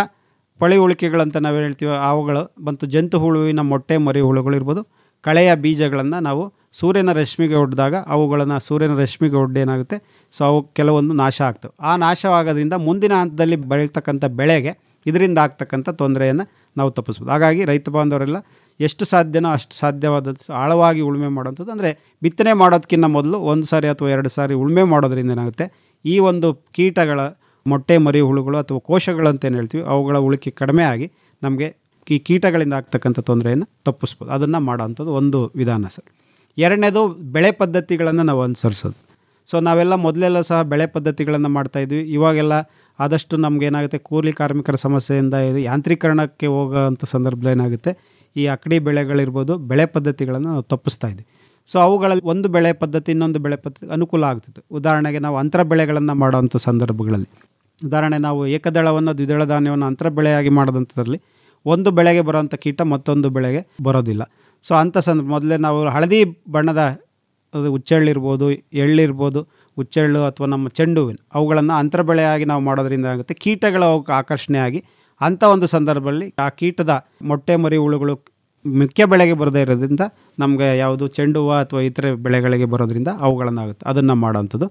ಪಳಿ ಉಳಿಕೆಗಳಂತ ನಾವು ಹೇಳ್ತೀವಿ ಅವುಗಳು ಮತ್ತು ಜಂತು ಹುಳುವಿನ ಮೊಟ್ಟೆ ಮರಿ ಹುಳುಗಳು ಇರ್ಬೋದು, ಕಳೆಯ ಬೀಜಗಳನ್ನು ನಾವು ಸೂರ್ಯನ ರಶ್ಮಿಗೆ ಹೊಡೆದಾಗ ಅವುಗಳನ್ನು ಸೂರ್ಯನ ರಶ್ಮಿಗೆ ಹೊಡೆದೇನಾಗುತ್ತೆ, ಸೊ ಅವು ಕೆಲವೊಂದು ನಾಶ ಆಗ್ತವೆ. ಆ ನಾಶವಾಗೋದ್ರಿಂದ ಮುಂದಿನ ಹಂತದಲ್ಲಿ ಬೆಳೀತಕ್ಕಂಥ ಬೆಳೆಗೆ ಇದರಿಂದ ಆಗ್ತಕ್ಕಂಥ ತೊಂದರೆಯನ್ನು ನಾವು ತಪ್ಪಿಸ್ಬೋದು. ಹಾಗಾಗಿ ರೈತ ಬಾಂಧವರೆಲ್ಲ ಎಷ್ಟು ಸಾಧ್ಯನೋ ಅಷ್ಟು ಸಾಧ್ಯವಾದಷ್ಟು ಆಳವಾಗಿ ಉಳುಮೆ ಮಾಡೋಂಥದ್ದು. ಅಂದರೆ ಬಿತ್ತನೆ ಮಾಡೋದಕ್ಕಿಂತ ಮೊದಲು 1 ಸಾರಿ ಅಥವಾ 2 ಸಾರಿ ಉಳುಮೆ ಮಾಡೋದ್ರಿಂದ ಏನಾಗುತ್ತೆ, ಈ ಒಂದು ಕೀಟಗಳ ಮೊಟ್ಟೆ ಮರಿ ಹುಳುಗಳು ಅಥವಾ ಕೋಶಗಳಂತೇನು ಹೇಳ್ತೀವಿ ಅವುಗಳ ಉಳಿಕೆ ಕಡಿಮೆ ಆಗಿ ನಮಗೆ ಈ ಕೀಟಗಳಿಂದ ಆಗ್ತಕ್ಕಂಥ ತೊಂದರೆಯನ್ನು ತಪ್ಪಿಸ್ಬೋದು. ಅದನ್ನು ಮಾಡೋವಂಥದ್ದು ಒಂದು ವಿಧಾನ ಸರ್. ಎರಡನೇದು ಬೆಳೆ ಪದ್ಧತಿಗಳನ್ನು ನಾವು ಅನುಸರಿಸೋದು. ಸೊ ನಾವೆಲ್ಲ ಮೊದಲೆಲ್ಲ ಸಹ ಬೆಳೆ ಪದ್ಧತಿಗಳನ್ನು ಮಾಡ್ತಾಯಿದ್ವಿ. ಇವಾಗೆಲ್ಲ ಆದಷ್ಟು ನಮಗೇನಾಗುತ್ತೆ, ಕೂಲಿ ಕಾರ್ಮಿಕರ ಸಮಸ್ಯೆಯಿಂದ ಇದು ಯಾಂತ್ರೀಕರಣಕ್ಕೆ ಹೋಗೋವಂಥ ಸಂದರ್ಭದಲ್ಲಿ ಏನಾಗುತ್ತೆ, ಈ ಅಕ್ಕಡಿ ಬೆಳೆಗಳಿರ್ಬೋದು, ಬೆಳೆ ಪದ್ಧತಿಗಳನ್ನು ನಾವು ತಪ್ಪಿಸ್ತಾ ಇದ್ವಿ. ಸೊ ಅವುಗಳಲ್ಲಿ ಒಂದು ಬೆಳೆ ಪದ್ಧತಿ ಇನ್ನೊಂದು ಬೆಳೆ ಪದ್ಧತಿ ಅನುಕೂಲ ಆಗ್ತಿತ್ತು. ಉದಾಹರಣೆಗೆ ನಾವು ಅಂತರ ಬೆಳೆಗಳನ್ನು ಮಾಡೋವಂಥ ಸಂದರ್ಭಗಳಲ್ಲಿ, ಉದಾಹರಣೆ ನಾವು ಏಕದಳವನ್ನು ದ್ವಿದಳ ಧಾನ್ಯವನ್ನು ಅಂತರ ಬೆಳೆಯಾಗಿ ಮಾಡೋದಂಥದ್ರಲ್ಲಿ ಒಂದು ಬೆಳೆಗೆ ಬರೋವಂಥ ಕೀಟ ಮತ್ತೊಂದು ಬೆಳೆಗೆ ಬರೋದಿಲ್ಲ. ಸೊ ಅಂಥ ಮೊದಲೇ ನಾವು ಹಳದಿ ಬಣ್ಣದ ಅದು ಹುಚ್ಚೆಳ್ಳಿರ್ಬೋದು, ಎಳ್ಳಿರ್ಬೋದು, ಹುಚ್ಚೆಳ್ಳು ಅಥವಾ ನಮ್ಮ ಚೆಂಡು ಹೂವಿನ ಅವುಗಳನ್ನು ಅಂತರ ಬೆಳೆಯಾಗಿ ನಾವು ಮಾಡೋದ್ರಿಂದ ಆಗುತ್ತೆ ಕೀಟಗಳ ಆಕರ್ಷಣೆಯಾಗಿ ಅಂಥ ಒಂದು ಸಂದರ್ಭದಲ್ಲಿ ಆ ಕೀಟದ ಮೊಟ್ಟೆ ಮರಿ ಹುಳುಗಳು ಮುಖ್ಯ ಬೆಳೆಗೆ ಬರದೇ ಇರೋದ್ರಿಂದ ನಮಗೆ ಯಾವುದು ಚೆಂಡು ಹೂವು ಅಥವಾ ಇತರೆ ಬೆಳೆಗಳಿಗೆ ಬರೋದ್ರಿಂದ ಅವುಗಳನ್ನಾಗುತ್ತೆ. ಅದನ್ನು ಮಾಡೋವಂಥದ್ದು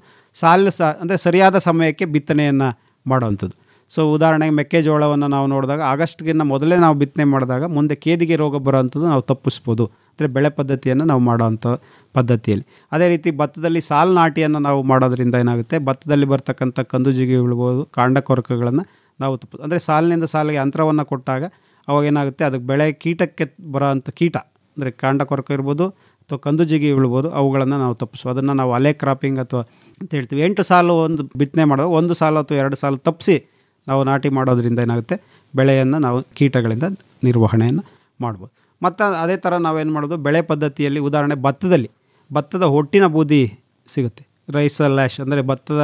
ಅಂದರೆ ಸರಿಯಾದ ಸಮಯಕ್ಕೆ ಬಿತ್ತನೆಯನ್ನು ಮಾಡೋವಂಥದ್ದು. ಸೊ ಉದಾಹರಣೆಗೆ ಮೆಕ್ಕೆಜೋಳವನ್ನು ನಾವು ನೋಡಿದಾಗ ಆಗಸ್ಟ್ಗಿನ್ನ ಮೊದಲೇ ನಾವು ಬಿತ್ತನೆ ಮಾಡಿದಾಗ ಮುಂದೆ ಕೇದಿಗೆ ರೋಗ ಬರೋವಂಥದ್ದು ನಾವು ತಪ್ಪಿಸ್ಬೋದು. ಅಂದರೆ ಬೆಳೆ ಪದ್ಧತಿಯನ್ನು ನಾವು ಮಾಡೋವಂಥ ಪದ್ಧತಿಯಲ್ಲಿ. ಅದೇ ರೀತಿ ಭತ್ತದಲ್ಲಿ ಸಾಲು ನಾಟಿಯನ್ನು ನಾವು ಮಾಡೋದ್ರಿಂದ ಏನಾಗುತ್ತೆ, ಭತ್ತದಲ್ಲಿ ಬರ್ತಕ್ಕಂಥ ಕಂದುಜಿಗಿ ಇಳ್ಬೋದು, ಕಾಂಡ ಕೊರಕಗಳನ್ನು ನಾವು ಅಂದರೆ ಸಾಲಿನಿಂದ ಸಾಲಿಗೆ ಅಂತರವನ್ನು ಕೊಟ್ಟಾಗ ಅವಾಗೇನಾಗುತ್ತೆ, ಅದಕ್ಕೆ ಬೆಳೆ ಕೀಟಕ್ಕೆ ಬರೋವಂಥ ಕೀಟ ಅಂದರೆ ಕಾಂಡ ಕೊರಕ ಇರ್ಬೋದು ಅಥವಾ ಕಂದುಜಿಗಿ ಇಳ್ಬೋದು, ಅವುಗಳನ್ನು ನಾವು ತಪ್ಪಿಸ್ಬೋದು. ಅದನ್ನು ನಾವು ಅಲೆ ಕ್ರಾಪಿಂಗ್ ಅಥವಾ ಅಂತ ಹೇಳ್ತೀವಿ. 8 ಸಾಲು ಒಂದು ಬಿತ್ತನೆ ಮಾಡೋದು, 1 ಸಾಲು ಅಥವಾ 2 ಸಾಲು ತಪ್ಪಿಸಿ ನಾವು ನಾಟಿ ಮಾಡೋದ್ರಿಂದ ಏನಾಗುತ್ತೆ, ಬೆಳೆಯನ್ನು ನಾವು ಕೀಟಗಳಿಂದ ನಿರ್ವಹಣೆಯನ್ನು ಮಾಡ್ಬೋದು. ಮತ್ತು ಅದೇ ಥರ ನಾವೇನು ಮಾಡೋದು, ಬೆಳೆ ಪದ್ಧತಿಯಲ್ಲಿ ಉದಾಹರಣೆ ಭತ್ತದ ಹೊಟ್ಟಿನ ಬೂದಿ ಸಿಗುತ್ತೆ, ರೈಸ್ ಲ್ಯಾಶ್ ಅಂದರೆ ಭತ್ತದ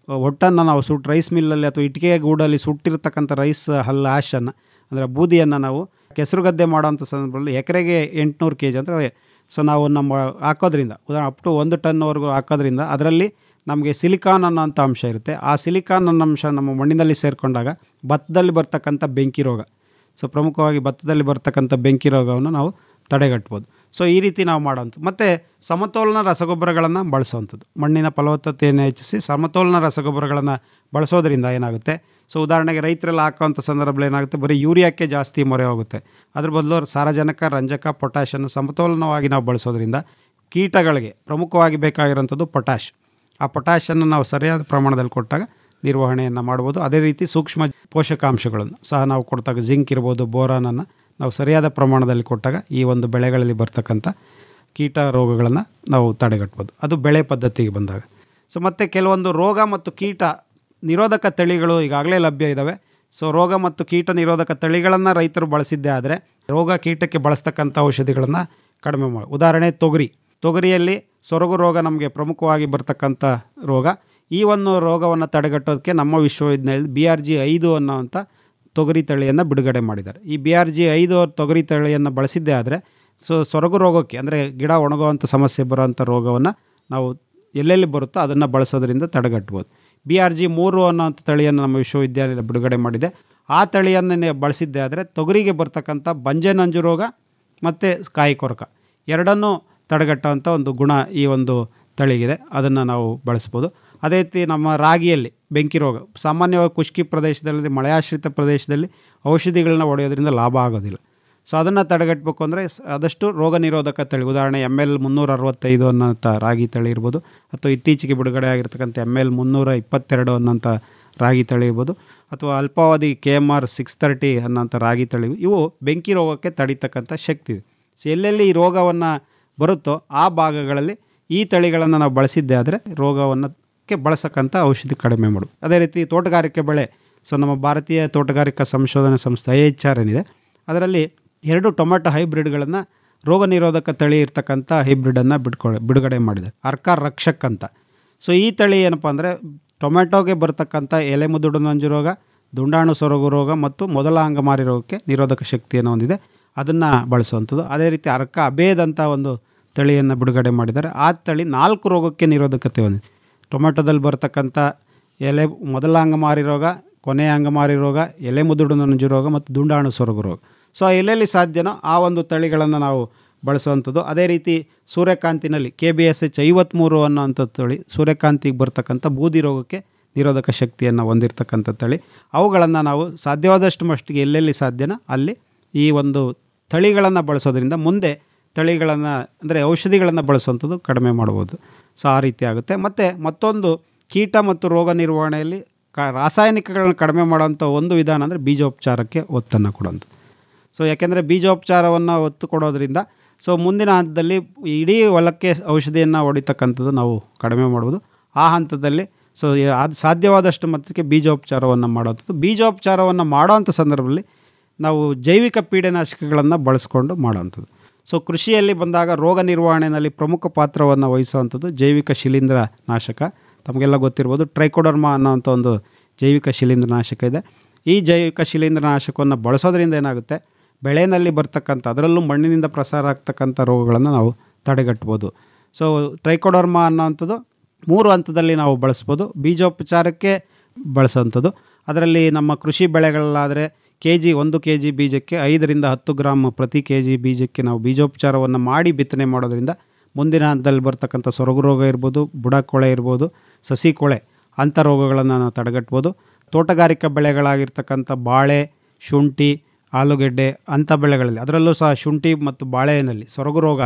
ಹೊಟ್ಟನ್ನು ನಾವು ರೈಸ್ ಮಿಲ್ಲಲ್ಲಿ ಅಥವಾ ಇಟ್ಟಿಗೆ ಗೂಡಲ್ಲಿ ಸುಟ್ಟಿರ್ತಕ್ಕಂಥ ರೈಸ್ ಲ್ಯಾಶನ್ನು ಅಂದರೆ ಬೂದಿಯನ್ನು ನಾವು ಕೆಸರುಗದ್ದೆ ಮಾಡೋವಂಥ ಸಂದರ್ಭದಲ್ಲಿ ಎಕರೆಗೆ 800 kg ಅಂದರೆ ಸೊ ನಾವು ನಮ್ಮ ಹಾಕೋದ್ರಿಂದ ಉದಾಹರಣೆ ಅಪ್ ಟು 1 ಟನ್ವರೆಗೂ ಹಾಕೋದ್ರಿಂದ ಅದರಲ್ಲಿ ನಮಗೆ ಸಿಲಿಕಾನ್ ಅನ್ನೋಂಥ ಅಂಶ ಇರುತ್ತೆ. ಆ ಸಿಲಿಕಾನ್ ಅನ್ನೋ ಅಂಶ ನಮ್ಮ ಮಣ್ಣಿನಲ್ಲಿ ಸೇರಿಕೊಂಡಾಗ ಭತ್ತದಲ್ಲಿ ಬರ್ತಕ್ಕಂಥ ಬೆಂಕಿ ರೋಗ, ಸೊ ಪ್ರಮುಖವಾಗಿ ಭತ್ತದಲ್ಲಿ ಬರ್ತಕ್ಕಂಥ ಬೆಂಕಿ ರೋಗವನ್ನು ನಾವು ತಡೆಗಟ್ಬೋದು. ಸೊ ಈ ರೀತಿ ನಾವು ಮಾಡೋವಂಥದ್ದು. ಮತ್ತು ಸಮತೋಲನ ರಸಗೊಬ್ಬರಗಳನ್ನು ಬಳಸುವಂಥದ್ದು, ಮಣ್ಣಿನ ಫಲವತ್ತತೆಯನ್ನು ಹೆಚ್ಚಿಸಿ ಸಮತೋಲನ ರಸಗೊಬ್ಬರಗಳನ್ನು ಬಳಸೋದ್ರಿಂದ ಏನಾಗುತ್ತೆ, ಸೊ ಉದಾಹರಣೆಗೆ ರೈತರೆಲ್ಲ ಹಾಕೋವಂಥ ಸಂದರ್ಭದಲ್ಲಿ ಏನಾಗುತ್ತೆ, ಬರೀ ಯೂರಿಯಾಕ್ಕೆ ಜಾಸ್ತಿ ಮೊರೆ ಹೋಗುತ್ತೆ. ಅದ್ರ ಬದಲು ಸಾರಜನಕ, ರಂಜಕ, ಪೊಟ್ಯಾಷನ್ನು ಸಮತೋಲನವಾಗಿ ನಾವು ಬಳಸೋದ್ರಿಂದ ಕೀಟಗಳಿಗೆ ಪ್ರಮುಖವಾಗಿ ಬೇಕಾಗಿರೋಂಥದ್ದು ಪೊಟ್ಯಾಷ್. ಆ ಪೊಟ್ಯಾಷನ್ನು ನಾವು ಸರಿಯಾದ ಪ್ರಮಾಣದಲ್ಲಿ ಕೊಟ್ಟಾಗ ನಿರ್ವಹಣೆಯನ್ನು ಮಾಡ್ಬೋದು. ಅದೇ ರೀತಿ ಸೂಕ್ಷ್ಮ ಪೋಷಕಾಂಶಗಳನ್ನು ಸಹ ನಾವು ಕೊಡ್ತಾಗ ಜಿಂಕ್ ಇರ್ಬೋದು, ಬೋರಾನನ್ನು ನಾವು ಸರಿಯಾದ ಪ್ರಮಾಣದಲ್ಲಿ ಕೊಟ್ಟಾಗ ಈ ಒಂದು ಬೆಳೆಗಳಲ್ಲಿ ಬರ್ತಕ್ಕಂಥ ಕೀಟ ರೋಗಗಳನ್ನು ನಾವು ತಡೆಗಟ್ಬೋದು. ಅದು ಬೆಳೆ ಪದ್ಧತಿಗೆ ಬಂದಾಗ. ಸೊ ಮತ್ತು ಕೆಲವೊಂದು ರೋಗ ಮತ್ತು ಕೀಟ ನಿರೋಧಕ ತಳಿಗಳು ಈಗಾಗಲೇ ಲಭ್ಯ ಇದ್ದಾವೆ. ಸೊ ರೋಗ ಮತ್ತು ಕೀಟ ನಿರೋಧಕ ತಳಿಗಳನ್ನು ರೈತರು ಬಳಸಿದ್ದೇ ಆದರೆ ರೋಗ ಕೀಟಕ್ಕೆ ಬಳಸ್ತಕ್ಕಂಥ ಔಷಧಿಗಳನ್ನು ಕಡಿಮೆ ಮಾಡಿ. ಉದಾಹರಣೆ ತೊಗರಿಯಲ್ಲಿ ಸೊರಗು ರೋಗ ನಮಗೆ ಪ್ರಮುಖವಾಗಿ ಬರ್ತಕ್ಕಂಥ ರೋಗ. ಈ ಒಂದು ರೋಗವನ್ನು ತಡೆಗಟ್ಟೋದಕ್ಕೆ ನಮ್ಮ ವಿಶ್ವವಿದ್ಯಾಲಯದಲ್ಲಿ BRG5 ಅನ್ನೋವಂಥ ತೊಗರಿ ತಳಿಯನ್ನು ಬಿಡುಗಡೆ ಮಾಡಿದ್ದಾರೆ. ಈ BRG5 ತೊಗರಿ ತಳಿಯನ್ನು ಬಳಸಿದ್ದೇ ಆದರೆ ಸೊರಗು ರೋಗಕ್ಕೆ ಅಂದರೆ ಗಿಡ ಒಣಗುವಂಥ ಸಮಸ್ಯೆ ಬರೋವಂಥ ರೋಗವನ್ನು ನಾವು ಎಲ್ಲೆಲ್ಲಿ ಬರುತ್ತೋ ಅದನ್ನು ಬಳಸೋದ್ರಿಂದ ತಡೆಗಟ್ಬೋದು. BRG3 ಅನ್ನೋಂಥ ತಳಿಯನ್ನು ನಮ್ಮ ವಿಶ್ವವಿದ್ಯಾಲಯ ಬಿಡುಗಡೆ ಮಾಡಿದೆ. ಆ ತಳಿಯನ್ನು ಬಳಸಿದ್ದೇ ಆದರೆ ತೊಗರಿಗೆ ಬರ್ತಕ್ಕಂಥ ಬಂಜೆ ನಂಜು ರೋಗ ಮತ್ತು ಕಾಯಿ ಕೊರಕ ಎರಡನ್ನೂ ತಡೆಗಟ್ಟುವಂಥ ಒಂದು ಗುಣ ಈ ಒಂದು ತಳಿಗಿದೆ. ಅದನ್ನು ನಾವು ಬಳಸ್ಬೋದು. ಅದೇ ರೀತಿ ನಮ್ಮ ರಾಗಿಯಲ್ಲಿ ಬೆಂಕಿ ರೋಗ ಸಾಮಾನ್ಯವಾಗಿ ಖುಷ್ಕಿ ಪ್ರದೇಶದಲ್ಲಿ, ಮಳೆಯಾಶ್ರಿತ ಪ್ರದೇಶದಲ್ಲಿ ಔಷಧಿಗಳನ್ನ ಹೊಡೆಯೋದ್ರಿಂದ ಲಾಭ ಆಗೋದಿಲ್ಲ. ಸೊ ಅದನ್ನು ತಡೆಗಟ್ಟಬೇಕು ಅಂದರೆ ಆದಷ್ಟು ರೋಗ ನಿರೋಧಕ ತಳಿ, ಉದಾಹರಣೆ ML 365 ಅನ್ನೋಂಥ ರಾಗಿ ತಳಿ ಇರ್ಬೋದು, ಅಥವಾ ಇತ್ತೀಚೆಗೆ ಬಿಡುಗಡೆ ಆಗಿರ್ತಕ್ಕಂಥ ML 322 ಅನ್ನೋಂಥ ರಾಗಿ ತಳಿ ಇರ್ಬೋದು, ಅಥವಾ ಅಲ್ಪಾವಧಿ KMR 630 ಅನ್ನೋಂಥ ರಾಗಿ ತಳಿ. ಇವು ಬೆಂಕಿ ರೋಗಕ್ಕೆ ತಡೀತಕ್ಕಂಥ ಶಕ್ತಿ ಇದೆ. ಸೊ ಎಲ್ಲೆಲ್ಲಿ ಈ ರೋಗವನ್ನು ಬರುತ್ತೋ ಆ ಭಾಗಗಳಲ್ಲಿ ಈ ತಳಿಗಳನ್ನು ನಾವು ಬಳಸಿದ್ದೇ ಆದರೆ ರೋಗವನ್ನು ಬಳಸಕ್ಕಂಥ ಔಷಧಿ ಕಡಿಮೆ ಮಾಡೋದು. ಅದೇ ರೀತಿ ತೋಟಗಾರಿಕೆ ಬೆಳೆ, ಸೊ ನಮ್ಮ ಭಾರತೀಯ ತೋಟಗಾರಿಕಾ ಸಂಶೋಧನಾ ಸಂಸ್ಥೆ IHR ಏನಿದೆ ಅದರಲ್ಲಿ 2 ಟೊಮೆಟೊ ಹೈಬ್ರಿಡ್ಗಳನ್ನು ರೋಗ ನಿರೋಧಕ ತಳಿ ಇರ್ತಕ್ಕಂಥ ಹೈಬ್ರಿಡನ್ನು ಬಿಡುಗಡೆ ಮಾಡಿದೆ, ಅರ್ಕಾ ರಕ್ಷಕ್ ಅಂತ. ಸೊ ಈ ತಳಿ ಏನಪ್ಪ ಅಂದರೆ ಟೊಮೆಟೊಗೆ ಬರ್ತಕ್ಕಂಥ ಎಲೆ ಮುದುಡು ನಂಜು ರೋಗ, ದುಂಡಾಣು ಸೊರಗು ರೋಗ ಮತ್ತು ಮೊದಲ ಅಂಗಮಾರಿ ರೋಗಕ್ಕೆ ನಿರೋಧಕ ಶಕ್ತಿಯನ್ನು ಹೊಂದಿದೆ, ಅದನ್ನು ಬಳಸುವಂಥದ್ದು. ಅದೇ ರೀತಿ ಅರ್ಕಾ ಅಬೇದ್ ಅಂತ ಒಂದು ತಳಿಯನ್ನು ಬಿಡುಗಡೆ ಮಾಡಿದ್ದಾರೆ. ಆ ತಳಿ 4 ರೋಗಕ್ಕೆ ನಿರೋಧಕತೆ ಹೊಂದಿದೆ. ಟೊಮೆಟೊದಲ್ಲಿ ಬರ್ತಕ್ಕಂಥ ಎಲೆ ಮೊದಲ ಅಂಗಮಾರಿ ರೋಗ, ಕೊನೆಯ ಅಂಗಮಾರಿ ರೋಗ, ಎಲೆ ಮುದುಡು ನಂಜು ರೋಗ ಮತ್ತು ದುಂಡಾಣು ಸೊರಗು ರೋಗ. ಸೊ ಎಲ್ಲೆಲ್ಲಿ ಸಾಧ್ಯನೋ ಆ ಒಂದು ತಳಿಗಳನ್ನು ನಾವು ಬಳಸುವಂಥದ್ದು. ಅದೇ ರೀತಿ ಸೂರ್ಯಕಾಂತಿನಲ್ಲಿ KBSH 53 ಅನ್ನೋಂಥ ತಳಿ ಸೂರ್ಯಕಾಂತಿಗೆ ಬರ್ತಕ್ಕಂಥ ಬೂದಿ ರೋಗಕ್ಕೆ ನಿರೋಧಕ ಶಕ್ತಿಯನ್ನು ಹೊಂದಿರತಕ್ಕಂಥ ತಳಿ. ಅವುಗಳನ್ನು ನಾವು ಸಾಧ್ಯವಾದಷ್ಟು ಮಟ್ಟಿಗೆ ಎಲ್ಲೆಲ್ಲಿ ಸಾಧ್ಯನೋ ಅಲ್ಲಿ ಈ ಒಂದು ತಳಿಗಳನ್ನು ಬಳಸೋದ್ರಿಂದ ಮುಂದೆ ತಳಿಗಳನ್ನು ಅಂದರೆ ಔಷಧಿಗಳನ್ನು ಬಳಸುವಂಥದ್ದು ಕಡಿಮೆ ಮಾಡ್ಬೋದು. ಸೊ ಆ ರೀತಿ ಆಗುತ್ತೆ. ಮತ್ತು ಮತ್ತೊಂದು ಕೀಟ ಮತ್ತು ರೋಗ ನಿರ್ವಹಣೆಯಲ್ಲಿ ರಾಸಾಯನಿಕಗಳನ್ನು ಕಡಿಮೆ ಮಾಡೋಂಥ ಒಂದು ವಿಧಾನ ಅಂದರೆ ಬೀಜೋಪಚಾರಕ್ಕೆ ಒತ್ತನ್ನು ಕೊಡೋಂಥದ್ದು. ಸೊ ಯಾಕೆಂದರೆ ಬೀಜೋಪಚಾರವನ್ನು ಒತ್ತು ಕೊಡೋದ್ರಿಂದ ಸೊ ಮುಂದಿನ ಹಂತದಲ್ಲಿ ಇಡೀ ಹೊಲಕ್ಕೆ ಔಷಧಿಯನ್ನು ಹೊಡಿತಕ್ಕಂಥದ್ದು ನಾವು ಕಡಿಮೆ ಮಾಡ್ಬೋದು. ಆ ಹಂತದಲ್ಲಿ ಸೊ ಅದು ಸಾಧ್ಯವಾದಷ್ಟು ಮಟ್ಟಕ್ಕೆ ಬೀಜೋಪಚಾರವನ್ನು ಮಾಡೋಂಥದ್ದು. ಬೀಜೋಪಚಾರವನ್ನು ಮಾಡೋವಂಥ ಸಂದರ್ಭದಲ್ಲಿ ನಾವು ಜೈವಿಕ ಪೀಡನಾಶಕಗಳನ್ನು ಬಳಸ್ಕೊಂಡು ಮಾಡೋವಂಥದ್ದು. ಸೊ ಕೃಷಿಯಲ್ಲಿ ಬಂದಾಗ ರೋಗ ನಿರ್ವಹಣೆಯಲ್ಲಿ ಪ್ರಮುಖ ಪಾತ್ರವನ್ನು ವಹಿಸುವಂಥದ್ದು ಜೈವಿಕ ಶಿಲೀಂಧ್ರ ನಾಶಕ. ತಮಗೆಲ್ಲ ಗೊತ್ತಿರ್ಬೋದು, ಟ್ರೈಕೋಡರ್ಮಾ ಅನ್ನೋವಂಥ ಒಂದು ಜೈವಿಕ ಶಿಲೀಂಧ್ರ ನಾಶಕ ಇದೆ. ಈ ಜೈವಿಕ ಶಿಲೀಂಧ್ರ ನಾಶಕವನ್ನು ಬಳಸೋದ್ರಿಂದ ಏನಾಗುತ್ತೆ, ಬೆಳೆಯಲ್ಲಿ ಬರ್ತಕ್ಕಂಥ ಅದರಲ್ಲೂ ಮಣ್ಣಿನಿಂದ ಪ್ರಸಾರ ಆಗ್ತಕ್ಕಂಥ ರೋಗಗಳನ್ನು ನಾವು ತಡೆಗಟ್ಬೋದು. ಸೊ ಟ್ರೈಕೋಡರ್ಮಾ ಅನ್ನೋವಂಥದ್ದು 3 ಹಂತದಲ್ಲಿ ನಾವು ಬಳಸ್ಬೋದು. ಬೀಜೋಪಚಾರಕ್ಕೆ ಬಳಸೋವಂಥದ್ದು, ಅದರಲ್ಲಿ ನಮ್ಮ ಕೃಷಿ ಬೆಳೆಗಳಲ್ಲಾದರೆ ಒಂದು ಕೆ ಜಿ ಬೀಜಕ್ಕೆ 5 ರಿಂದ 10 ಗ್ರಾಮ್ ಪ್ರತಿ ಕೆ ಜಿ ಬೀಜಕ್ಕೆ ನಾವು ಬೀಜೋಪಚಾರವನ್ನು ಮಾಡಿ ಬಿತ್ತನೆ ಮಾಡೋದ್ರಿಂದ ಮುಂದಿನ ಹಂತದಲ್ಲಿ ಬರ್ತಕ್ಕಂಥ ಸೊರಗು ರೋಗ ಇರ್ಬೋದು, ಬುಡಕೊಳೆ ಇರ್ಬೋದು, ಸಸಿ ಕೊಳೆ ಅಂಥ ರೋಗಗಳನ್ನು ನಾವು ತಡೆಗಟ್ಬೋದು. ತೋಟಗಾರಿಕಾ ಬೆಳೆಗಳಾಗಿರ್ತಕ್ಕಂಥ ಬಾಳೆ, ಶುಂಠಿ, ಆಲೂಗೆಡ್ಡೆ ಅಂಥ ಬೆಳೆಗಳಲ್ಲಿ ಅದರಲ್ಲೂ ಸಹ ಶುಂಠಿ ಮತ್ತು ಬಾಳೆನಲ್ಲಿ ಸೊರಗು ರೋಗ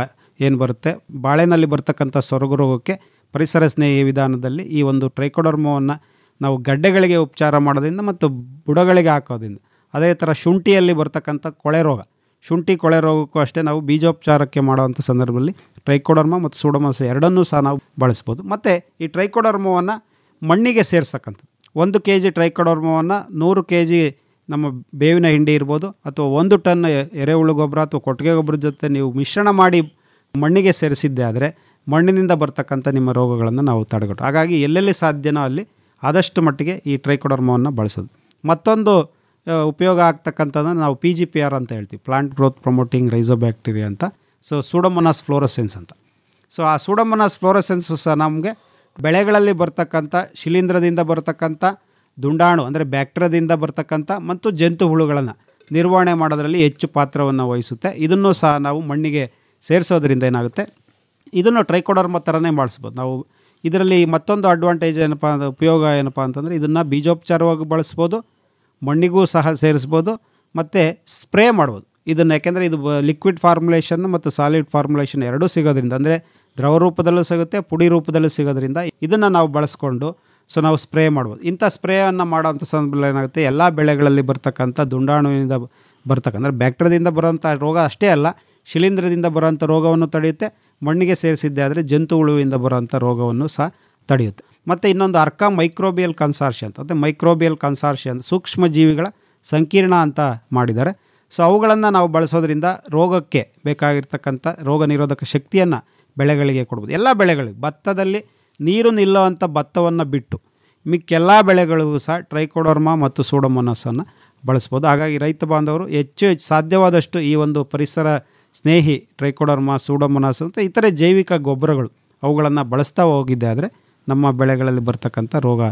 ಏನು ಬರುತ್ತೆ, ಬಾಳೆನಲ್ಲಿ ಬರ್ತಕ್ಕಂಥ ಸೊರಗು ರೋಗಕ್ಕೆ ಪರಿಸರ ಸ್ನೇಹಿ ವಿಧಾನದಲ್ಲಿ ಈ ಒಂದು ಟ್ರೈಕೋಡರ್ಮವನ್ನು ನಾವು ಗಡ್ಡೆಗಳಿಗೆ ಉಪಚಾರ ಮಾಡೋದ್ರಿಂದ ಮತ್ತು ಬುಡಗಳಿಗೆ ಹಾಕೋದ್ರಿಂದ. ಅದೇ ಥರ ಶುಂಠಿಯಲ್ಲಿ ಬರ್ತಕ್ಕಂಥ ಕೊಳೆ ರೋಗ, ಶುಂಠಿ ಕೊಳೆ ರೋಗಕ್ಕೂ ಅಷ್ಟೇ ನಾವು ಬೀಜೋಪಚಾರಕ್ಕೆ ಮಾಡೋವಂಥ ಸಂದರ್ಭದಲ್ಲಿ ಟ್ರೈಕೋಡರ್ಮಾ ಮತ್ತು ಸೂಡೋಮೋನಾಸ್ ಎರಡನ್ನೂ ಸಹ ನಾವು ಬಳಸ್ಬೋದು. ಮತ್ತು ಈ ಟ್ರೈಕೋಡರ್ಮವನ್ನು ಮಣ್ಣಿಗೆ ಸೇರಿಸ್ತಕ್ಕಂಥದ್ದು. 1 ಕೆ ಜಿ ಟ್ರೈಕೋಡರ್ಮವನ್ನು 100 ಕೆ ಜಿ ನಮ್ಮ ಬೇವಿನ ಹಿಂಡಿ ಇರ್ಬೋದು ಅಥವಾ 1 ಟನ್ ಎರೆಹುಳು ಗೊಬ್ಬರ ಅಥವಾ ಕೊಟ್ಟಿಗೆ ಗೊಬ್ಬರದ ಜೊತೆ ನೀವು ಮಿಶ್ರಣ ಮಾಡಿ ಮಣ್ಣಿಗೆ ಸೇರಿಸಿದ್ದೆ ಆದರೆ ಮಣ್ಣಿನಿಂದ ಬರ್ತಕ್ಕಂಥ ನಿಮ್ಮ ರೋಗಗಳನ್ನು ನಾವು ತಡೆಗಟ್ಟು. ಹಾಗಾಗಿ ಎಲ್ಲೆಲ್ಲಿ ಸಾಧ್ಯನೋ ಅಲ್ಲಿ ಆದಷ್ಟು ಮಟ್ಟಿಗೆ ಈ ಟ್ರೈಕೋಡರ್ಮವನ್ನು ಬಳಸೋದು. ಮತ್ತೊಂದು ಉಪಯೋಗ ಆಗ್ತಕ್ಕಂಥದ್ದನ್ನು ನಾವು PGPR ಅಂತ ಹೇಳ್ತೀವಿ, ಪ್ಲಾಂಟ್ ಗ್ರೋತ್ ಪ್ರಮೋಟಿಂಗ್ ರೈಸೋಬ್ಯಾಕ್ಟೀರಿಯಾ ಅಂತ. ಸೊ ಸೂಡೋಮೋನಾಸ್ ಫ್ಲೋರಸೆನ್ಸ್ ಅಂತ. ಸೊ ಆ ಸೂಡೋಮೋನಾಸ್ ಫ್ಲೋರಸೆನ್ಸು ಸಹ ನಮಗೆ ಬೆಳೆಗಳಲ್ಲಿ ಬರ್ತಕ್ಕಂಥ ಶಿಲೀಂಧ್ರದಿಂದ ಬರ್ತಕ್ಕಂಥ ದುಂಡಾಣು ಅಂದರೆ ಬ್ಯಾಕ್ಟೀರಿಯಾದಿಂದ ಬರ್ತಕ್ಕಂಥ ಮತ್ತು ಜಂತು ಹುಳುಗಳನ್ನು ನಿರ್ವಹಣೆ ಮಾಡೋದರಲ್ಲಿ ಹೆಚ್ಚು ಪಾತ್ರವನ್ನು ವಹಿಸುತ್ತೆ. ಇದನ್ನು ಸಹ ನಾವು ಮಣ್ಣಿಗೆ ಸೇರಿಸೋದ್ರಿಂದ ಏನಾಗುತ್ತೆ, ಇದನ್ನು ಟ್ರೈಕೋಡರ್ಮಾ ಥರನೇ ಮಾಡಿಸ್ಬೋದು ನಾವು. ಇದರಲ್ಲಿ ಮತ್ತೊಂದು ಅಡ್ವಾಂಟೇಜ್ ಉಪಯೋಗ ಏನಪ್ಪ ಅಂತಂದರೆ ಇದನ್ನು ಬೀಜೋಪಚಾರವಾಗಿ ಬಳಸ್ಬೋದು, ಮಣ್ಣಿಗೂ ಸಹ ಸೇರಿಸ್ಬೋದು ಮತ್ತು ಸ್ಪ್ರೇ ಮಾಡ್ಬೋದು ಇದನ್ನು. ಯಾಕೆಂದರೆ ಇದು ಲಿಕ್ವಿಡ್ ಫಾರ್ಮುಲೇಷನ್ ಮತ್ತು ಸಾಲಿಡ್ ಫಾರ್ಮುಲೇಷನ್ ಎರಡೂ ಸಿಗೋದ್ರಿಂದ, ಅಂದರೆ ದ್ರವ ರೂಪದಲ್ಲೂ ಸಿಗುತ್ತೆ, ಪುಡಿ ರೂಪದಲ್ಲೂ ಸಿಗೋದ್ರಿಂದ ಇದನ್ನು ನಾವು ಬಳಸ್ಕೊಂಡು ಸೊ ನಾವು ಸ್ಪ್ರೇ ಮಾಡ್ಬೋದು. ಇಂಥ ಸ್ಪ್ರೇಯನ್ನು ಮಾಡೋಂಥ ಸಂದರ್ಭದಲ್ಲಿ ಏನಾಗುತ್ತೆ, ಎಲ್ಲ ಬೆಳೆಗಳಲ್ಲಿ ಬರ್ತಕ್ಕಂಥ ದುಂಡಾಣುವಿನಿಂದ ಬರ್ತಕ್ಕಂಥ ಅಂದರೆ ಬ್ಯಾಕ್ಟೀರಿಯಾದಿಂದ ಬರೋಂಥ ರೋಗ ಅಷ್ಟೇ ಅಲ್ಲ, ಶಿಲೀಂಧ್ರದಿಂದ ಬರೋಂಥ ರೋಗವನ್ನು ತಡೆಯುತ್ತೆ. ಮಣ್ಣಿಗೆ ಸೇರಿಸಿದ್ದೆ ಆದರೆ ಜಂತು ಹುಳುವಿಂದ ಬರೋಂಥ ರೋಗವನ್ನು ಸಹ ತಡೆಯುತ್ತೆ. ಮತ್ತು ಇನ್ನೊಂದು ಅರ್ಕಾ ಮೈಕ್ರೋಬಿಯಲ್ ಕನ್ಸಾರ್ಷಿಯ ಅಂತ, ಅಂದರೆ ಮೈಕ್ರೋಬಿಯಲ್ ಕನ್ಸಾರ್ಷಿಯ ಅಂತ ಸೂಕ್ಷ್ಮ ಜೀವಿಗಳ ಸಂಕೀರ್ಣ ಅಂತ ಮಾಡಿದ್ದಾರೆ. ಸೊ ಅವುಗಳನ್ನು ನಾವು ಬಳಸೋದ್ರಿಂದ ರೋಗಕ್ಕೆ ಬೇಕಾಗಿರ್ತಕ್ಕಂಥ ರೋಗ ನಿರೋಧಕ ಶಕ್ತಿಯನ್ನು ಬೆಳೆಗಳಿಗೆ ಕೊಡ್ಬೋದು. ಎಲ್ಲ ಬೆಳೆಗಳಿಗೆ, ಭತ್ತದಲ್ಲಿ ನೀರು ನಿಲ್ಲುವಂಥ ಭತ್ತವನ್ನು ಬಿಟ್ಟು ಮಿಕ್ಕೆಲ್ಲ ಬೆಳೆಗಳಿಗೂ ಸಹ ಟ್ರೈಕೋಡರ್ಮಾ ಮತ್ತು ಸೂಡೋಮೋನಾಸನ್ನು ಬಳಸ್ಬೋದು. ಹಾಗಾಗಿ ರೈತ ಬಾಂಧವರು ಹೆಚ್ಚು ಸಾಧ್ಯವಾದಷ್ಟು ಈ ಒಂದು ಪರಿಸರ ಸ್ನೇಹಿ ಟ್ರೈಕೋಡರ್ಮಾ, ಸೂಡೋಮೋನಾಸ್ ಅಂತ ಇತರೆ ಜೈವಿಕ ಗೊಬ್ಬರಗಳು ಅವುಗಳನ್ನು ಬಳಸ್ತಾ ಹೋಗಿದ್ದೆ ಆದರೆ ನಮ್ಮ ಬೆಳೆಗಳಲ್ಲಿ ಬರ್ತಕ್ಕಂಥ ರೋಗ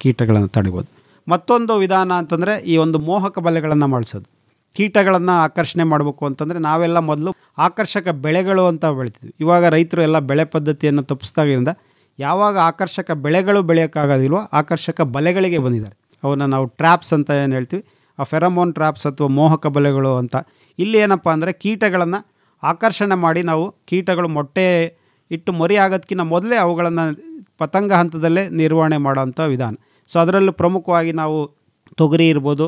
ಕೀಟಗಳನ್ನು ತಡಿಬೋದು. ಮತ್ತೊಂದು ವಿಧಾನ ಅಂತಂದರೆ ಈ ಒಂದು ಮೋಹಕ ಬಲೆಗಳನ್ನು ಮಾಡಿಸೋದು. ಕೀಟಗಳನ್ನು ಆಕರ್ಷಣೆ ಮಾಡಬೇಕು ಅಂತಂದರೆ ನಾವೆಲ್ಲ ಮೊದಲು ಆಕರ್ಷಕ ಬೆಳೆಗಳು ಅಂತ ಬೆಳಿತಿದ್ವಿ. ಇವಾಗ ರೈತರು ಎಲ್ಲ ಬೆಳೆ ಪದ್ಧತಿಯನ್ನು ತಪ್ಪಿಸ್ದಾಗಿಂದ ಯಾವಾಗ ಆಕರ್ಷಕ ಬೆಳೆಗಳು ಬೆಳೆಯೋಕ್ಕಾಗೋದಿಲ್ವೋ ಆಕರ್ಷಕ ಬಲೆಗಳಿಗೆ ಬಂದಿದ್ದಾರೆ. ಅವನ್ನ ನಾವು ಟ್ರ್ಯಾಪ್ಸ್ ಅಂತ ಏನು ಹೇಳ್ತೀವಿ, ಆ ಫೆರಮೋನ್ ಟ್ರ್ಯಾಪ್ಸ್ ಅಥವಾ ಮೋಹಕ ಬಲೆಗಳು ಅಂತ. ಇಲ್ಲಿ ಏನಪ್ಪ ಅಂದರೆ ಕೀಟಗಳನ್ನು ಆಕರ್ಷಣೆ ಮಾಡಿ ನಾವು ಕೀಟಗಳು ಮೊಟ್ಟೆ ಇಟ್ಟು ಮರಿ ಆಗೋದಕ್ಕಿಂತ ಮೊದಲೇ ಅವುಗಳನ್ನು ಪತಂಗ ಹಂತದಲ್ಲೇ ನಿರ್ವಹಣೆ ಮಾಡೋವಂಥ ವಿಧಾನ. ಸೊ ಅದರಲ್ಲೂ ಪ್ರಮುಖವಾಗಿ ನಾವು ತೊಗರಿ ಇರ್ಬೋದು,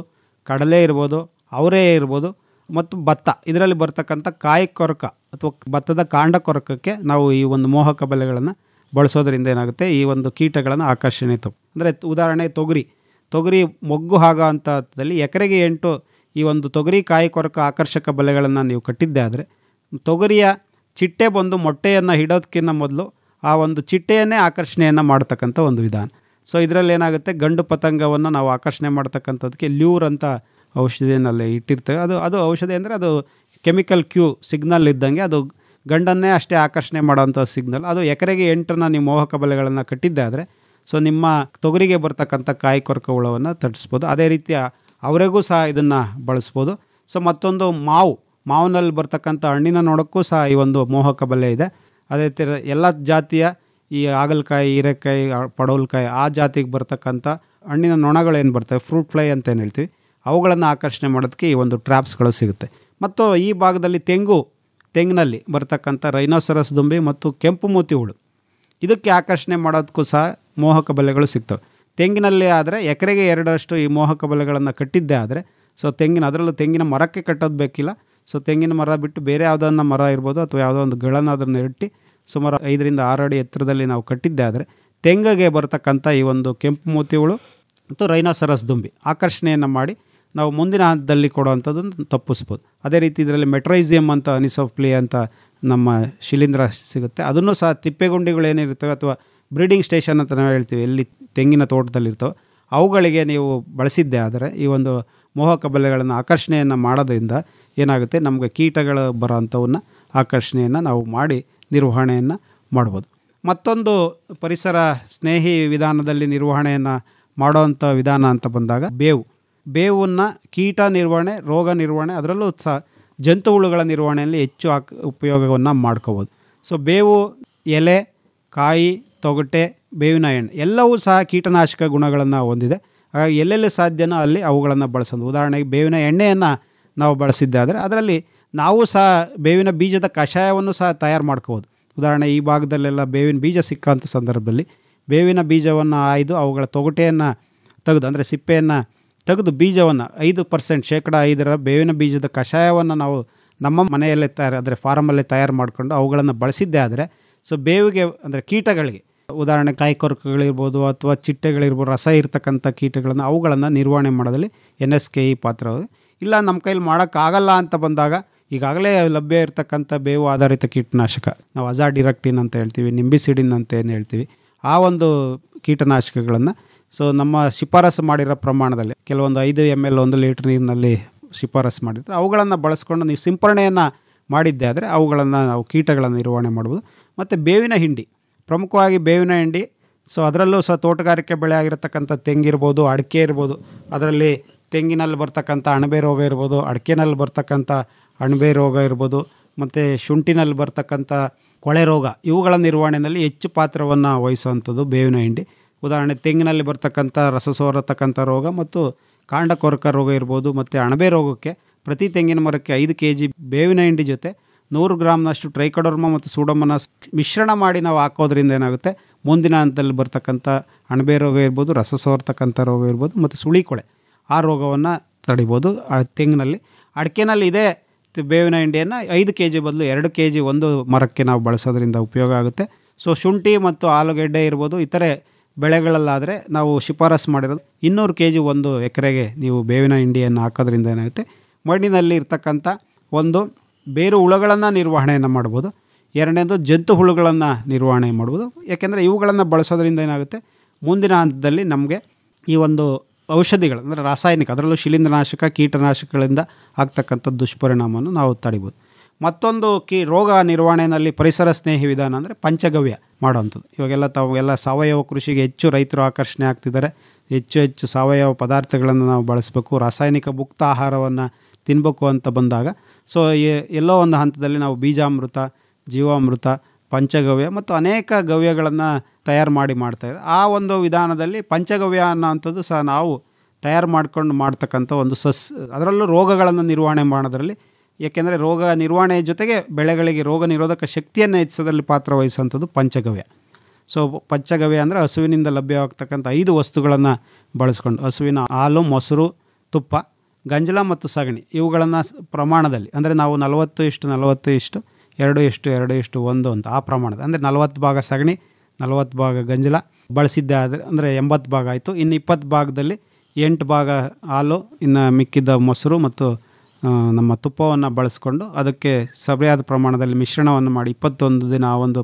ಕಡಲೆ ಇರ್ಬೋದು, ಅವರೇ ಇರ್ಬೋದು ಮತ್ತು ಭತ್ತ, ಇದರಲ್ಲಿ ಬರ್ತಕ್ಕಂಥ ಕಾಯಿ ಕೊರಕ ಅಥವಾ ಭತ್ತದ ಕಾಂಡ ಕೊರಕಕ್ಕೆ ನಾವು ಈ ಒಂದು ಮೋಹಕ ಬಲೆಗಳನ್ನು ಬಳಸೋದ್ರಿಂದ ಏನಾಗುತ್ತೆ, ಈ ಒಂದು ಕೀಟಗಳನ್ನು ಆಕರ್ಷಣೆ ಅಂದರೆ ಉದಾಹರಣೆ ತೊಗರಿ ಮೊಗ್ಗು ಆಗೋ ಹಂತದಲ್ಲಿ ಎಕರೆಗೆ 8 ಈ ಒಂದು ತೊಗರಿ ಕಾಯಿ ಕೊರಕ ಆಕರ್ಷಕ ಬಲೆಗಳನ್ನು ನೀವು ಕಟ್ಟಿದ್ದೆ ಆದರೆ ತೊಗರಿಯ ಚಿಟ್ಟೆ ಬಂದು ಮೊಟ್ಟೆಯನ್ನು ಹಿಡೋದಕ್ಕಿಂತ ಮೊದಲು ಆ ಒಂದು ಚಿಟ್ಟೆಯನ್ನೇ ಆಕರ್ಷಣೆಯನ್ನು ಮಾಡ್ತಕ್ಕಂಥ ಒಂದು ವಿಧಾನ. ಸೊ ಇದರಲ್ಲಿ ಏನಾಗುತ್ತೆ, ಗಂಡು ಪತಂಗವನ್ನು ನಾವು ಆಕರ್ಷಣೆ ಮಾಡ್ತಕ್ಕಂಥದ್ದಕ್ಕೆ ಲ್ಯೂರ್ ಅಂತ ಔಷಧಿಯಲ್ಲಿ ಇಟ್ಟಿರ್ತೇವೆ. ಅದು ಔಷಧಿ ಅಂದರೆ ಅದು ಕೆಮಿಕಲ್ ಕ್ಯೂ ಸಿಗ್ನಲ್ ಇದ್ದಂಗೆ, ಅದು ಗಂಡನ್ನೇ ಅಷ್ಟೇ ಆಕರ್ಷಣೆ ಮಾಡೋವಂಥ ಸಿಗ್ನಲ್. ಅದು ಎಕರೆಗೆ 8 ನೀವು ಮೋಹಕ ಬಲೆಗಳನ್ನು ಕಟ್ಟಿದ್ದೆ ಆದರೆ ಸೊ ನಿಮ್ಮ ತೊಗರಿಗೆ ಬರ್ತಕ್ಕಂಥ ಕಾಯಿ ಕೊರಕ ಹುಳವನ್ನು ತಡಿಸ್ಬೋದು. ಅದೇ ರೀತಿಯ ಅವರಿಗೂ ಸಹ ಇದನ್ನು ಬಳಸ್ಬೋದು. ಸೊ ಮತ್ತೊಂದು ಮಾವಿನಲ್ಲಿ ಬರ್ತಕ್ಕಂಥ ಹಣ್ಣಿನ ನೊಣಕ್ಕೂ ಸಹ ಈ ಒಂದು ಮೋಹಕ ಬಲೆ ಇದೆ. ಅದೇ ಥರ ಎಲ್ಲ ಜಾತಿಯ ಈ ಹಾಗಲಕಾಯಿ, ಹೀರೆಕಾಯಿ, ಪಡವಲಕಾಯಿ ಆ ಜಾತಿಗೆ ಬರ್ತಕ್ಕಂಥ ಹಣ್ಣಿನ ನೊಣಗಳೇನು ಬರ್ತವೆ, ಫ್ರೂಟ್ ಫ್ಲೈ ಅಂತ ಏನು ಹೇಳ್ತೀವಿ, ಅವುಗಳನ್ನು ಆಕರ್ಷಣೆ ಮಾಡೋದಕ್ಕೆ ಈ ಒಂದು ಟ್ರ್ಯಾಪ್ಸ್ಗಳು ಸಿಗುತ್ತೆ. ಮತ್ತು ಈ ಭಾಗದಲ್ಲಿ ತೆಂಗಿನಲ್ಲಿ ಬರ್ತಕ್ಕಂಥ ರೈನೋಸರಸ್ ದುಂಬಿ ಮತ್ತು ಕೆಂಪು ಮೂತಿ ಹುಳು, ಇದಕ್ಕೆ ಆಕರ್ಷಣೆ ಮಾಡೋದಕ್ಕೂ ಸಹ ಮೋಹಕ ಬಲೆಗಳು ಸಿಗ್ತವೆ. ತೆಂಗಿನಲ್ಲಿ ಆದರೆ ಎಕರೆಗೆ 2ರಷ್ಟು ಈ ಮೋಹಕ ಬಲೆಗಳನ್ನು ಕಟ್ಟಿದ್ದೇ ಆದರೆ, ಸೊ ಅದರಲ್ಲೂ ತೆಂಗಿನ ಮರಕ್ಕೆ ಕಟ್ಟೋದು ಬೇಕಿಲ್ಲ. ಸೊ ತೆಂಗಿನ ಮರ ಬಿಟ್ಟು ಬೇರೆ ಯಾವುದನ್ನ ಮರ ಇರ್ಬೋದು ಅಥವಾ ಯಾವುದೋ ಒಂದು ಗಳನ್ನ ಅದನ್ನು ಇಟ್ಟು ಸುಮಾರು 5ರಿಂದ 6 ಅಡಿ ಎತ್ತರದಲ್ಲಿ ನಾವು ಕಟ್ಟಿದ್ದೇ ಆದರೆ ತೆಂಗಿಗೆ ಬರ್ತಕ್ಕಂಥ ಈ ಒಂದು ಕೆಂಪು ಮೂತಿ ಹುಳು ಮತ್ತು ರೈನೋಸರಸ್ ದುಂಬಿ ಆಕರ್ಷಣೆಯನ್ನು ಮಾಡಿ ನಾವು ಮುಂದಿನ ಹಂತದಲ್ಲಿ ಕೊಡುವಂಥದ್ದನ್ನು ತಪ್ಪಿಸ್ಬೋದು. ಅದೇ ರೀತಿ ಇದರಲ್ಲಿ ಮೆಟ್ರೈಸಿಯಮ್ ಅಂತ ಅನಿಸೋಫ್ಲಿ ಅಂತ ನಮ್ಮ ಶಿಲೀಂಧ್ರ ಸಿಗುತ್ತೆ. ಅದನ್ನು ಸಹ ತಿಪ್ಪೆಗುಂಡಿಗಳು ಏನಿರ್ತವೆ ಅಥವಾ ಬ್ರೀಡಿಂಗ್ ಸ್ಟೇಷನ್ ಅಂತ ನಾವು ಹೇಳ್ತೀವಿ, ಎಲ್ಲಿ ತೆಂಗಿನ ತೋಟದಲ್ಲಿರ್ತವೆ, ಅವುಗಳಿಗೆ ನೀವು ಬಳಸಿದ್ದೇ ಆದರೆ ಈ ಒಂದು ಮೋಹಕ ಬಲೆಗಳನ್ನು ಆಕರ್ಷಣೆಯನ್ನು ಮಾಡೋದ್ರಿಂದ ಏನಾಗುತ್ತೆ, ನಮಗೆ ಕೀಟಗಳು ಬರೋ ಅಂಥವನ್ನು ಆಕರ್ಷಣೆಯನ್ನು ನಾವು ಮಾಡಿ ನಿರ್ವಹಣೆಯನ್ನು ಮಾಡ್ಬೋದು. ಮತ್ತೊಂದು ಪರಿಸರ ಸ್ನೇಹಿ ವಿಧಾನದಲ್ಲಿ ನಿರ್ವಹಣೆಯನ್ನು ಮಾಡೋವಂಥ ವಿಧಾನ ಅಂತ ಬಂದಾಗ ಬೇವನ್ನು ಕೀಟ ನಿರ್ವಹಣೆ, ರೋಗ ನಿರ್ವಹಣೆ, ಅದರಲ್ಲೂ ಸಹ ಜಂತು ಹುಳುಗಳ ನಿರ್ವಹಣೆಯಲ್ಲಿ ಹೆಚ್ಚು ಉಪಯೋಗವನ್ನು ಮಾಡ್ಕೋಬೋದು. ಸೊ ಬೇವು ಎಲೆ, ಕಾಯಿ, ತೊಗಟೆ, ಬೇವಿನ ಎಣ್ಣೆ ಎಲ್ಲವೂ ಸಹ ಕೀಟನಾಶಕ ಗುಣಗಳನ್ನು ಹೊಂದಿದೆ. ಹಾಗಾಗಿ ಎಲ್ಲೆಲ್ಲಿ ಸಾಧ್ಯನೋ ಅಲ್ಲಿ ಅವುಗಳನ್ನು ಬಳಸೋದು. ಉದಾಹರಣೆಗೆ ಬೇವಿನ ಎಣ್ಣೆಯನ್ನು ನಾವು ಬಳಸಿದ್ದೆ ಆದರೆ ಅದರಲ್ಲಿ ನಾವು ಸಹ ಬೇವಿನ ಬೀಜದ ಕಷಾಯವನ್ನು ಸಹ ತಯಾರು ಮಾಡ್ಕೋಬೋದು. ಉದಾಹರಣೆ ಈ ಭಾಗದಲ್ಲೆಲ್ಲ ಬೇವಿನ ಬೀಜ ಸಿಕ್ಕಂಥ ಸಂದರ್ಭದಲ್ಲಿ ಬೇವಿನ ಬೀಜವನ್ನು ಆಯ್ದು ಅವುಗಳ ತೊಗಟೆಯನ್ನು ತೆಗೆದು, ಅಂದರೆ ಸಿಪ್ಪೆಯನ್ನು ತೆಗೆದು ಬೀಜವನ್ನು 5% 5% ಬೇವಿನ ಬೀಜದ ಕಷಾಯವನ್ನು ನಾವು ನಮ್ಮ ಮನೆಯಲ್ಲೇ ಅಂದರೆ ಫಾರಮಲ್ಲೇ ತಯಾರು ಮಾಡಿಕೊಂಡು ಅವುಗಳನ್ನು ಬಳಸಿದ್ದೇ ಆದರೆ ಸೊ ಬೇವಿಗೆ ಅಂದರೆ ಕೀಟಗಳಿಗೆ, ಉದಾಹರಣೆ ಕಾಯಿಕೊರಕಗಳಿರ್ಬೋದು ಅಥವಾ ಚಿಟ್ಟೆಗಳಿರ್ಬೋದು, ರಸ ಇರ್ತಕ್ಕಂಥ ಕೀಟಗಳನ್ನು ಅವುಗಳನ್ನು ನಿರ್ವಹಣೆ ಮಾಡೋದಲ್ಲಿ NSKE ಪಾತ್ರ. ಇಲ್ಲ ನಮ್ಮ ಕೈಲಿ ಮಾಡೋಕ್ಕಾಗಲ್ಲ ಅಂತ ಬಂದಾಗ ಈಗಾಗಲೇ ಲಭ್ಯ ಇರತಕ್ಕಂಥ ಬೇವು ಆಧಾರಿತ ಕೀಟನಾಶಕ, ನಾವು ಅಜಾಡಿರಕ್ಟಿನ್ ಅಂತ ಹೇಳ್ತೀವಿ, ನಿಂಬಿಸಿಡಿನ್ ಅಂತ ಏನು ಹೇಳ್ತೀವಿ, ಆ ಒಂದು ಕೀಟನಾಶಕಗಳನ್ನು ಸೊ ನಮ್ಮ ಶಿಫಾರಸು ಮಾಡಿರೋ ಪ್ರಮಾಣದಲ್ಲಿ ಕೆಲವೊಂದು 5 ml 1 ಲೀಟ್ರ್ ನೀರಿನಲ್ಲಿ ಶಿಫಾರಸು ಮಾಡಿರ್ತಾರೆ, ಅವುಗಳನ್ನು ಬಳಸ್ಕೊಂಡು ನೀವು ಸಿಂಪರಣೆಯನ್ನು ಮಾಡಿದ್ದೆ ಆದರೆ ಅವುಗಳನ್ನು ನಾವು ಕೀಟಗಳನ್ನು ನಿರ್ವಹಣೆ ಮಾಡ್ಬೋದು. ಮತ್ತು ಬೇವಿನ ಹಿಂಡಿ, ಪ್ರಮುಖವಾಗಿ ಬೇವಿನ ಹಿಂಡಿ, ಸೊ ಅದರಲ್ಲೂ ಸಹ ತೋಟಗಾರಿಕೆ ಬೆಳೆ ಆಗಿರತಕ್ಕಂಥ ತೆಂಗಿರ್ಬೋದು, ಅಡಿಕೆ ಇರ್ಬೋದು, ಅದರಲ್ಲಿ ತೆಂಗಿನಲ್ಲಿ ಬರ್ತಕ್ಕಂಥ ಅಣಬೆ ರೋಗ ಇರ್ಬೋದು, ಅಡಿಕೆನಲ್ಲಿ ಬರ್ತಕ್ಕಂಥ ಅಣಬೆ ರೋಗ ಇರ್ಬೋದು, ಮತ್ತು ಶುಂಠಿನಲ್ಲಿ ಬರ್ತಕ್ಕಂಥ ಕೊಳೆ ರೋಗ, ಇವುಗಳ ನಿರ್ವಹಣೆಯಲ್ಲಿ ಹೆಚ್ಚು ಪಾತ್ರವನ್ನು ವಹಿಸುವಂಥದ್ದು ಬೇವಿನ ಹಿಂಡಿ. ಉದಾಹರಣೆ ತೆಂಗಿನಲ್ಲಿ ಬರ್ತಕ್ಕಂಥ ರಸ ಸೋರತಕ್ಕಂಥ ರೋಗ ಮತ್ತು ಕಾಂಡ ಕೊರಕ ರೋಗ ಇರ್ಬೋದು, ಮತ್ತು ಅಣಬೆ ರೋಗಕ್ಕೆ ಪ್ರತಿ ತೆಂಗಿನ ಮರಕ್ಕೆ 5 kg ಬೇವಿನ ಹಿಂಡಿ ಜೊತೆ 100 ಗ್ರಾಮ್ನಷ್ಟು ಟ್ರೈಕೋಡರ್ಮಾ ಮತ್ತು ಸೂಡೋಮೋನಾಸ್ ಮಿಶ್ರಣ ಮಾಡಿ ನಾವು ಹಾಕೋದ್ರಿಂದ ಏನಾಗುತ್ತೆ, ಮುಂದಿನ ಹಂತದಲ್ಲಿ ಬರ್ತಕ್ಕಂಥ ಅಣಬೆ ರೋಗ ಇರ್ಬೋದು, ರಸ ಸೋರ್ತಕ್ಕಂಥ ರೋಗ ಇರ್ಬೋದು ಮತ್ತು ಸುಳಿಕೊಳೆ, ಆ ರೋಗವನ್ನು ತಡಿಬೋದು ತೆಂಗಿನಲ್ಲಿ. ಅಡಿಕೆನಲ್ಲಿ ಇದೇ ಬೇವಿನ ಹಿಂಡಿಯನ್ನು 5 kg ಬದಲು 2 kg ಒಂದು ಮರಕ್ಕೆ ನಾವು ಬಳಸೋದ್ರಿಂದ ಉಪಯೋಗ ಆಗುತ್ತೆ. ಸೊ ಶುಂಠಿ ಮತ್ತು ಆಲೂಗೆಡ್ಡೆ ಇರ್ಬೋದು, ಇತರೆ ಬೆಳೆಗಳಲ್ಲಾದರೆ ನಾವು ಶಿಫಾರಸು ಮಾಡಿರೋದು 200 kg ಒಂದು ಎಕರೆಗೆ ನೀವು ಬೇವಿನ ಹಿಂಡಿಯನ್ನು ಹಾಕೋದ್ರಿಂದ ಏನಾಗುತ್ತೆ, ಮಣ್ಣಿನಲ್ಲಿ ಇರ್ತಕ್ಕಂಥ ಒಂದು ಬೇರು ಹುಳುಗಳನ್ನು ನಿರ್ವಹಣೆಯನ್ನು ಮಾಡ್ಬೋದು. ಎರಡನೇದು ಜಂತು ಹುಳುಗಳನ್ನು ನಿರ್ವಹಣೆ ಮಾಡ್ಬೋದು. ಯಾಕೆಂದರೆ ಇವುಗಳನ್ನು ಬಳಸೋದ್ರಿಂದ ಏನಾಗುತ್ತೆ, ಮುಂದಿನ ಹಂತದಲ್ಲಿ ನಮಗೆ ಈ ಒಂದು ಔಷಧಿಗಳು ಅಂದರೆ ರಾಸಾಯನಿಕ, ಅದರಲ್ಲೂ ಶಿಲೀಂಧ್ರನಾಶಕ, ಕೀಟನಾಶಕಗಳಿಂದ ಆಗ್ತಕ್ಕಂಥ ದುಷ್ಪರಿಣಾಮವನ್ನು ನಾವು ತಡಿಬೋದು. ಮತ್ತೊಂದು ರೋಗ ನಿರ್ವಹಣೆಯಲ್ಲಿ ಪರಿಸರ ಸ್ನೇಹಿ ವಿಧಾನ ಅಂದರೆ ಪಂಚಗವ್ಯ ಮಾಡೋವಂಥದ್ದು. ಇವಾಗೆಲ್ಲ ತಾವೆಲ್ಲ ಸಾವಯವ ಕೃಷಿಗೆ ಹೆಚ್ಚು ರೈತರು ಆಕರ್ಷಣೆ ಆಗ್ತಿದ್ದಾರೆ. ಹೆಚ್ಚು ಸಾವಯವ ಪದಾರ್ಥಗಳನ್ನು ನಾವು ಬಳಸಬೇಕು, ರಾಸಾಯನಿಕ ಮುಕ್ತ ಆಹಾರವನ್ನು ತಿನ್ನಬೇಕು ಅಂತ ಬಂದಾಗ ಸೊ ಎಲ್ಲೋ ಒಂದು ಹಂತದಲ್ಲಿ ನಾವು ಬೀಜಾಮೃತ, ಜೀವಾಮೃತ, ಪಂಚಗವ್ಯ ಮತ್ತು ಅನೇಕ ಗವ್ಯಗಳನ್ನು ತಯಾರು ಮಾಡ್ತಾಯಿದ್ದಾರೆ. ಆ ಒಂದು ವಿಧಾನದಲ್ಲಿ ಪಂಚಗವ್ಯ ಅನ್ನೋವಂಥದ್ದು ಸಹ ನಾವು ತಯಾರು ಮಾಡ್ತಕ್ಕಂಥ ಒಂದು ಅದರಲ್ಲೂ ರೋಗಗಳನ್ನು ನಿರ್ವಹಣೆ ಮಾಡೋದ್ರಲ್ಲಿ, ಏಕೆಂದರೆ ರೋಗ ನಿರ್ವಹಣೆ ಜೊತೆಗೆ ಬೆಳೆಗಳಿಗೆ ರೋಗ ನಿರೋಧಕ ಶಕ್ತಿಯನ್ನು ಹೆಚ್ಚಿಸೋದ್ರಲ್ಲಿ ಪಾತ್ರ ವಹಿಸುವಂಥದ್ದು ಪಂಚಗವ್ಯ. ಸೊ ಪಂಚಗವ್ಯ ಅಂದರೆ ಹಸುವಿನಿಂದ ಲಭ್ಯವಾಗ್ತಕ್ಕಂಥ 5 ವಸ್ತುಗಳನ್ನು ಬಳಸ್ಕೊಂಡು, ಹಸುವಿನ ಹಾಲು, ಮೊಸರು, ತುಪ್ಪ, ಗಂಜಲ ಮತ್ತು ಸಗಣಿ, ಇವುಗಳನ್ನು ಪ್ರಮಾಣದಲ್ಲಿ ಅಂದರೆ ನಾವು 40:40 2:2:1 ಅಂತ ಆ ಪ್ರಮಾಣದ ಅಂದರೆ 40 ಭಾಗ ಸಗಣಿ, 40 ಭಾಗ ಗಂಜಲ ಬಳಸಿದ್ದೆ ಆದರೆ ಅಂದರೆ 80 ಭಾಗ ಆಯಿತು. ಇನ್ನು 20 ಭಾಗದಲ್ಲಿ 8 ಭಾಗ ಹಾಲು, ಇನ್ನು ಮಿಕ್ಕಿದ್ದ ಮೊಸರು ಮತ್ತು ನಮ್ಮ ತುಪ್ಪವನ್ನು ಬಳಸ್ಕೊಂಡು ಅದಕ್ಕೆ ಸರಿಯಾದ ಪ್ರಮಾಣದಲ್ಲಿ ಮಿಶ್ರಣವನ್ನು ಮಾಡಿ 21 ದಿನ ಆ ಒಂದು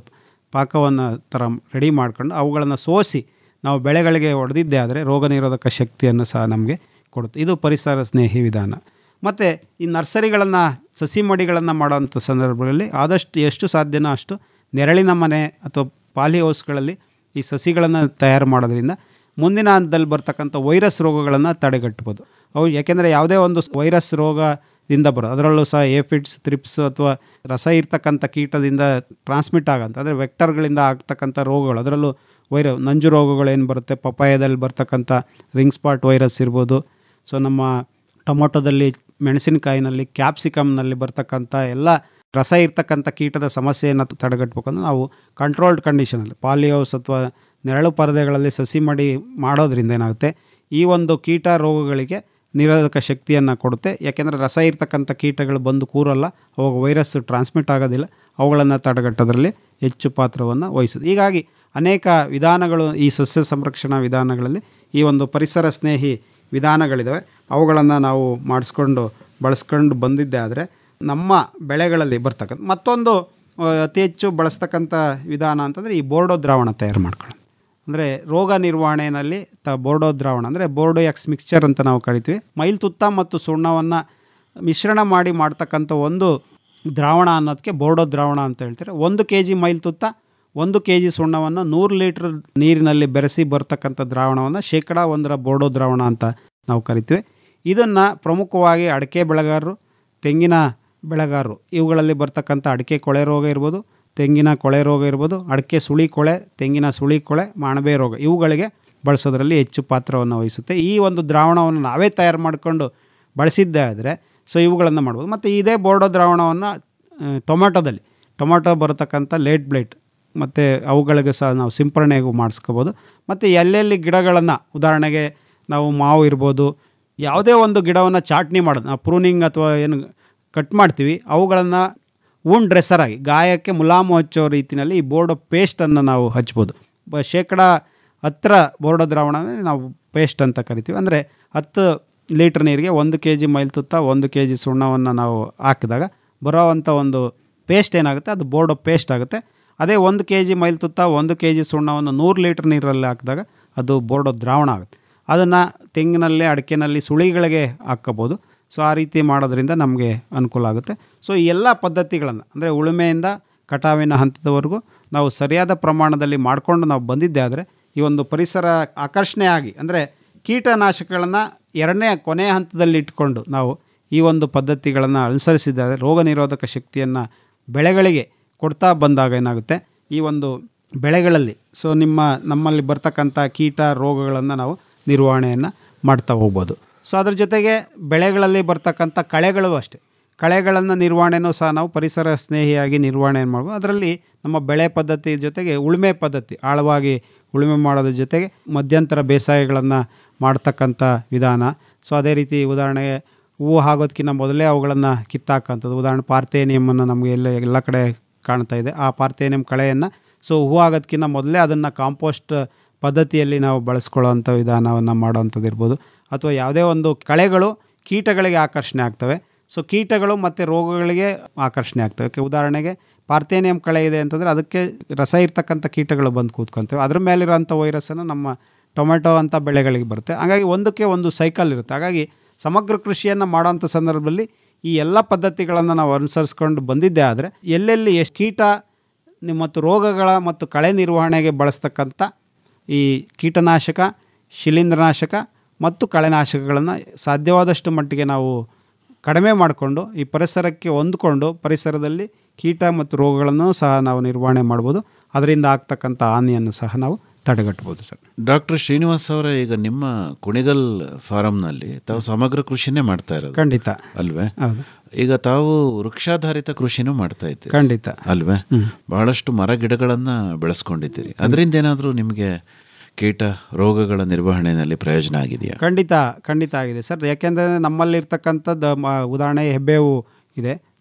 ಪಾಕವನ್ನು ಥರ ರೆಡಿ ಮಾಡ್ಕೊಂಡು ಅವುಗಳನ್ನು ಸೋಸಿ ನಾವು ಬೆಳೆಗಳಿಗೆ ಹೊಡೆದಿದ್ದೇ ಆದರೆ ರೋಗ ನಿರೋಧಕ ಶಕ್ತಿಯನ್ನು ಸಹ ನಮಗೆ ಕೊಡುತ್ತೆ. ಇದು ಪರಿಸರ ಸ್ನೇಹಿ ವಿಧಾನ. ಮತ್ತು ಈ ನರ್ಸರಿಗಳನ್ನು, ಸಸಿ ಮಡಿಗಳನ್ನು ಮಾಡೋವಂಥ ಸಂದರ್ಭಗಳಲ್ಲಿ ಆದಷ್ಟು ಎಷ್ಟು ಸಾಧ್ಯನೋ ಅಷ್ಟು ನೆರಳಿನ ಮನೆ ಅಥವಾ ಪಾಲಿ ಹೌಸ್ಗಳಲ್ಲಿ ಈ ಸಸಿಗಳನ್ನು ತಯಾರು ಮಾಡೋದ್ರಿಂದ ಮುಂದಿನ ಹಂತದಲ್ಲಿ ಬರ್ತಕ್ಕಂಥ ವೈರಸ್ ರೋಗಗಳನ್ನು ತಡೆಗಟ್ಬೋದು. ಅವು ಯಾಕೆಂದರೆ ಯಾವುದೇ ಒಂದು ವೈರಸ್ ರೋಗದಿಂದ ಅದರಲ್ಲೂ ಸಹ ಏಫಿಡ್ಸ್, ಥ್ರಿಪ್ಸ್ ಅಥವಾ ರಸ ಇರ್ತಕ್ಕಂಥ ಕೀಟದಿಂದ ಟ್ರಾನ್ಸ್ಮಿಟ್ ಆಗೋಂಥ ಅಂದರೆ ವೆಕ್ಟರ್ಗಳಿಂದ ಆಗ್ತಕ್ಕಂಥ ರೋಗಗಳು, ಅದರಲ್ಲೂ ನಂಜು ರೋಗಗಳು ಏನು ಬರುತ್ತೆ, ಪಪಾಯದಲ್ಲಿ ಬರ್ತಕ್ಕಂಥ ರಿಂಗ್ ಸ್ಪಾಟ್ ವೈರಸ್ ಇರ್ಬೋದು, ಸೊ ನಮ್ಮ ಟೊಮೊಟೊದಲ್ಲಿ, ಮೆಣಸಿನಕಾಯಿನಲ್ಲಿ, ಕ್ಯಾಪ್ಸಿಕಮ್ನಲ್ಲಿ ಬರ್ತಕ್ಕಂಥ ಎಲ್ಲ ರಸ ಇರ್ತಕ್ಕಂಥ ಕೀಟದ ಸಮಸ್ಯೆಯನ್ನು ತಡೆಗಟ್ಟಬೇಕಂದ್ರೆ ನಾವು ಕಂಟ್ರೋಲ್ಡ್ ಕಂಡೀಷನಲ್ಲಿ ಪಾಲಿಹೌಸ್ ಅಥವಾ ನೆರಳು ಪರದೆಗಳಲ್ಲಿ ಸಸಿ ಮಾಡೋದ್ರಿಂದ ಏನಾಗುತ್ತೆ, ಈ ಒಂದು ಕೀಟ ರೋಗಗಳಿಗೆ ನಿರೋಧಕ ಶಕ್ತಿಯನ್ನು ಕೊಡುತ್ತೆ. ಯಾಕೆಂದರೆ ರಸ ಇರ್ತಕ್ಕಂಥ ಕೀಟಗಳು ಬಂದು ಕೂರಲ್ಲ, ಅವಾಗ ವೈರಸ್ ಟ್ರಾನ್ಸ್ಮಿಟ್ ಆಗೋದಿಲ್ಲ, ಅವುಗಳನ್ನು ತಡೆಗಟ್ಟೋದ್ರಲ್ಲಿ ಹೆಚ್ಚು ಪಾತ್ರವನ್ನು ವಹಿಸುತ್ತೆ. ಹೀಗಾಗಿ ಅನೇಕ ವಿಧಾನಗಳು ಈ ಸಸ್ಯ ಸಂರಕ್ಷಣಾ ವಿಧಾನಗಳಲ್ಲಿ ಈ ಒಂದು ಪರಿಸರ ಸ್ನೇಹಿ ವಿಧಾನಗಳಿದ್ದಾವೆ. ಅವುಗಳನ್ನು ನಾವು ಬಳಸ್ಕೊಂಡು ಬಂದಿದ್ದೆ ಆದರೆ ನಮ್ಮ ಬೆಳೆಗಳಲ್ಲಿ ಬರ್ತಕ್ಕಂಥ ಮತ್ತೊಂದು ಅತಿ ಹೆಚ್ಚು ಬಳಸ್ತಕ್ಕಂಥ ವಿಧಾನ ಅಂತಂದರೆ ಈ ಬೋರ್ಡೋ ದ್ರಾವಣ ತಯಾರು ಮಾಡ್ಕೊಳ್ಳೋದು. ಅಂದರೆ ರೋಗ ನಿರ್ವಹಣೆಯಲ್ಲಿ ಬೋರ್ಡೋ ದ್ರಾವಣ ಅಂದರೆ ಬೋರ್ಡೋ ಎಕ್ಸ್ ಮಿಕ್ಸ್ಚರ್ ಅಂತ ನಾವು ಕರಿತೀವಿ. ಮೈಲ್ತುತ್ತ ಮತ್ತು ಸುಣ್ಣವನ್ನು ಮಿಶ್ರಣ ಮಾಡ್ತಕ್ಕಂಥ ಒಂದು ದ್ರಾವಣ ಅನ್ನೋದಕ್ಕೆ ಬೋರ್ಡೋ ದ್ರಾವಣ ಅಂತ ಹೇಳ್ತಾರೆ. 1 kg ಮೈಲ್ತುತ್ತ 1 kg ಸುಣ್ಣವನ್ನು 100 ಲೀಟ್ರ್ ನೀರಿನಲ್ಲಿ ಬೆರೆಸಿ ಬರ್ತಕ್ಕಂಥ ದ್ರಾವಣವನ್ನು 1% ಬೋರ್ಡೋ ದ್ರಾವಣ ಅಂತ ನಾವು ಕರಿತೀವಿ. ಇದನ್ನು ಪ್ರಮುಖವಾಗಿ ಅಡಿಕೆ ಬೆಳೆಗಾರರು, ತೆಂಗಿನ ಬೆಳೆಗಾರರು ಇವುಗಳಲ್ಲಿ ಬರ್ತಕ್ಕಂಥ ಅಡಿಕೆ ಕೊಳೆ ರೋಗ ಇರ್ಬೋದು, ತೆಂಗಿನ ಕೊಳೆ ರೋಗ ಇರ್ಬೋದು, ಅಡಿಕೆ ಸುಳಿ ಕೊಳೆ, ತೆಂಗಿನ ಸುಳಿ ಕೊಳೆ, ಮಾಣಬೆ ರೋಗ ಇವುಗಳಿಗೆ ಬಳಸೋದ್ರಲ್ಲಿ ಹೆಚ್ಚು ಪಾತ್ರವನ್ನು ವಹಿಸುತ್ತೆ. ಈ ಒಂದು ದ್ರಾವಣವನ್ನು ನಾವೇ ತಯಾರು ಮಾಡಿಕೊಂಡು ಬಳಸಿದ್ದೇ ಆದರೆ ಇವುಗಳನ್ನು ಮಾಡ್ಬೋದು. ಮತ್ತು ಇದೇ ಬೋರ್ಡೋ ದ್ರಾವಣವನ್ನು ಟೊಮೊಟೊ ಬರತಕ್ಕಂಥ ಲೇಟ್ ಬ್ಲೈಟ್ ಮತ್ತು ಅವುಗಳಿಗೆ ಸಹ ನಾವು ಸಿಂಪರಣೆಗೂ ಮಾಡಿಸ್ಕೋಬೋದು. ಮತ್ತು ಎಲ್ಲೆಲ್ಲಿ ಗಿಡಗಳನ್ನು ಉದಾಹರಣೆಗೆ ನಾವು ಮಾವು ಇರ್ಬೋದು, ಯಾವುದೇ ಒಂದು ಗಿಡವನ್ನು ಚಾಟ್ನಿ ಮಾಡೋದು, ನಾವು ಪ್ರೂನಿಂಗ್ ಅಥವಾ ಏನು ಕಟ್ ಮಾಡ್ತೀವಿ ಅವುಗಳನ್ನು ವೂಂಡ್ ಡ್ರೆಸ್ಸರ್ ಆಗಿ ಗಾಯಕ್ಕೆ ಮುಲಾಮು ಹಚ್ಚೋ ರೀತಿಯಲ್ಲಿ ಈ ಬೋರ್ಡೋ ಪೇಸ್ಟನ್ನು ನಾವು ಹಚ್ಬೋದು. 10% ಬೋರ್ಡೋ ದ್ರಾವಣ ನಾವು ಪೇಸ್ಟ್ ಅಂತ ಕರಿತೀವಿ. ಅಂದರೆ 10 ಲೀಟ್ರ್ ನೀರಿಗೆ 1 kg ಮೈಲ್ತುತ್ತ 1 kg ಸುಣ್ಣವನ್ನು ನಾವು ಹಾಕಿದಾಗ ಬರೋವಂಥ ಒಂದು ಪೇಸ್ಟ್ ಏನಾಗುತ್ತೆ ಅದು ಬೋರ್ಡೋ ಪೇಸ್ಟ್ ಆಗುತ್ತೆ. ಅದೇ 1 kg ಮೈಲ್ತುತ್ತ 1 kg ಸುಣ್ಣವನ್ನು 100 ಲೀಟ್ರ್ ನೀರಲ್ಲಿ ಹಾಕಿದಾಗ ಅದು ಬೋರ್ಡೋ ದ್ರಾವಣ ಆಗುತ್ತೆ. ಅದನ್ನು ತೆಂಗಿನಲ್ಲಿ, ಅಡಿಕೆನಲ್ಲಿ ಸುಳಿಗಳಿಗೆ ಹಾಕ್ಕೋಬೋದು. ಆ ರೀತಿ ಮಾಡೋದ್ರಿಂದ ನಮಗೆ ಅನುಕೂಲ ಆಗುತ್ತೆ. ಈ ಎಲ್ಲ ಪದ್ಧತಿಗಳನ್ನು ಅಂದರೆ ಉಳುಮೆಯಿಂದ ಕಟಾವಿನ ಹಂತದವರೆಗೂ ನಾವು ಸರಿಯಾದ ಪ್ರಮಾಣದಲ್ಲಿ ಮಾಡಿಕೊಂಡು ನಾವು ಬಂದಿದ್ದೆ ಆದರೆ ಈ ಒಂದು ಪರಿಸರ ಆಕರ್ಷಣೆಯಾಗಿ ಅಂದರೆ ಕೀಟನಾಶಕಗಳನ್ನು ಕೊನೆಯ ಹಂತದಲ್ಲಿ ಇಟ್ಕೊಂಡು ನಾವು ಈ ಒಂದು ಪದ್ಧತಿಗಳನ್ನು ಅನುಸರಿಸಿದರೆ ರೋಗ ನಿರೋಧಕ ಶಕ್ತಿಯನ್ನು ಬೆಳೆಗಳಿಗೆ ಕೊಡ್ತಾ ಬಂದಾಗ ಏನಾಗುತ್ತೆ, ಈ ಒಂದು ಬೆಳೆಗಳಲ್ಲಿ ನಮ್ಮಲ್ಲಿ ಬರ್ತಕ್ಕಂಥ ಕೀಟ ರೋಗಗಳನ್ನು ನಾವು ನಿರ್ವಹಣೆಯನ್ನು ಮಾಡ್ತಾ ಹೋಗ್ಬೋದು. ಅದ್ರ ಜೊತೆಗೆ ಬೆಳೆಗಳಲ್ಲಿ ಬರ್ತಕ್ಕಂಥ ಕಳೆಗಳು ಅಷ್ಟೇ, ಕಳೆಗಳನ್ನು ನಿರ್ವಹಣೆನೂ ಸಹ ನಾವು ಪರಿಸರ ಸ್ನೇಹಿಯಾಗಿ ನಿರ್ವಹಣೆ ಮಾಡ್ಬೋದು. ಅದರಲ್ಲಿ ನಮ್ಮ ಬೆಳೆ ಪದ್ಧತಿ ಜೊತೆಗೆ ಉಳುಮೆ ಪದ್ಧತಿ, ಆಳವಾಗಿ ಉಳುಮೆ ಮಾಡೋದ್ರ ಜೊತೆಗೆ ಮಧ್ಯಂತರ ಬೇಸಾಯಗಳನ್ನು ಮಾಡ್ತಕ್ಕಂಥ ವಿಧಾನ. ಅದೇ ರೀತಿ ಉದಾಹರಣೆಗೆ ಹೂವು ಆಗೋದಕ್ಕಿಂತ ಮೊದಲೇ ಅವುಗಳನ್ನು ಕಿತ್ತಾಕಂಥದ್ದು. ಉದಾಹರಣೆ ಪಾರ್ಥೇನಿಯಮನ್ನು ನಮಗೆ ಎಲ್ಲ ಕಡೆ ಕಾಣ್ತಾ ಇದೆ. ಆ ಪಾರ್ಥೇನಿಯಂ ಕಳೆಯನ್ನು ಹೂವು ಆಗೋದಕ್ಕಿಂತ ಮೊದಲೇ ಅದನ್ನು ಕಾಂಪೋಸ್ಟ್ ಪದ್ಧತಿಯಲ್ಲಿ ನಾವು ಬಳಸ್ಕೊಳ್ಳೋವಂಥ ವಿಧಾನವನ್ನು ಮಾಡೋವಂಥದ್ದು ಇರ್ಬೋದು. ಅಥವಾ ಯಾವುದೇ ಒಂದು ಕಳೆಗಳು ಕೀಟಗಳಿಗೆ ಆಕರ್ಷಣೆ ಆಗ್ತವೆ, ಕೀಟಗಳು ಮತ್ತು ರೋಗಗಳಿಗೆ ಆಕರ್ಷಣೆ ಆಗ್ತವೆ. ಉದಾಹರಣೆಗೆ ಪಾರ್ಥೇನಿಯಂ ಕಳೆ ಇದೆ ಅಂತಂದರೆ ಅದಕ್ಕೆ ರಸ ಇರ್ತಕ್ಕಂಥ ಕೀಟಗಳು ಬಂದು ಕೂತ್ಕೊಳ್ತವೆ, ಅದ್ರ ಮೇಲಿರೋಂಥ ವೈರಸ್ಸನ್ನು ನಮ್ಮ ಟೊಮೆಟೊ ಅಂಥ ಬೆಳೆಗಳಿಗೆ ಬರುತ್ತೆ. ಹಾಗಾಗಿ ಒಂದಕ್ಕೆ ಒಂದು ಸೈಕಲ್ ಇರುತ್ತೆ. ಹಾಗಾಗಿ ಸಮಗ್ರ ಕೃಷಿಯನ್ನು ಮಾಡೋಂಥ ಸಂದರ್ಭದಲ್ಲಿ ಈ ಎಲ್ಲ ಪದ್ಧತಿಗಳನ್ನು ನಾವು ಅನುಸರಿಸ್ಕೊಂಡು ಬಂದಿದ್ದೇ ಆದರೆ ಎಲ್ಲೆಲ್ಲಿ ಎಷ್ಟು ಕೀಟ ಮತ್ತು ರೋಗಗಳ ಮತ್ತು ಕಳೆ ನಿರ್ವಹಣೆಗೆ ಬಳಸ್ತಕ್ಕಂಥ ಈ ಕೀಟನಾಶಕ, ಶಿಲೀಂಧ್ರನಾಶಕ ಮತ್ತು ಕಳೆನಾಶಕಗಳನ್ನು ಸಾಧ್ಯವಾದಷ್ಟು ಮಟ್ಟಿಗೆ ನಾವು ಕಡಿಮೆ ಮಾಡಿಕೊಂಡು ಈ ಪರಿಸರಕ್ಕೆ ಹೊಂದ್ಕೊಂಡು ಪರಿಸರದಲ್ಲಿ ಕೀಟ ಮತ್ತು ರೋಗಗಳನ್ನು ಸಹ ನಾವು ನಿರ್ವಹಣೆ ಮಾಡ್ಬೋದು. ಅದರಿಂದ ಆಗ್ತಕ್ಕಂಥ ಹಾನಿಯನ್ನು ಸಹ ನಾವು ತಡೆಗಟ್ಬೋದು ಸರ್. ಡಾಕ್ಟರ್ ಶ್ರೀನಿವಾಸ್ ಅವರೇ, ಈಗ ನಿಮ್ಮ ಕುಣಿಗಲ್ ಫಾರಂನಲ್ಲಿ ತಾವು ಸಮಗ್ರ ಕೃಷಿನೇ ಮಾಡ್ತಾ ಇರೋದು? ಖಂಡಿತ ಅಲ್ವೇ? ಹೌದು. ಈಗ ತಾವು ವೃಕ್ಷಾಧಾರಿತ ಕೃಷಿನೂ ಮಾಡ್ತಾ ಇದ್ದೀರಿ? ಖಂಡಿತ ಅಲ್ವೇ? ಬಹಳಷ್ಟು ಮರ ಗಿಡಗಳನ್ನು ಬೆಳೆಸ್ಕೊಂಡಿದ್ದೀರಿ. ಅದರಿಂದ ಏನಾದರೂ ನಿಮಗೆ ಕೀಟ ರೋಗಗಳ ನಿರ್ವಹಣೆಯಲ್ಲಿ ಪ್ರಯೋಜನ ಆಗಿದೆಯಾ? ಖಂಡಿತ ಆಗಿದೆ ಸರ್. ಯಾಕೆಂದರೆ ನಮ್ಮಲ್ಲಿರ್ತಕ್ಕಂಥದ್ದು ಉದಾಹರಣೆ ಹೆಬ್ಬೇವು ಇದೆ.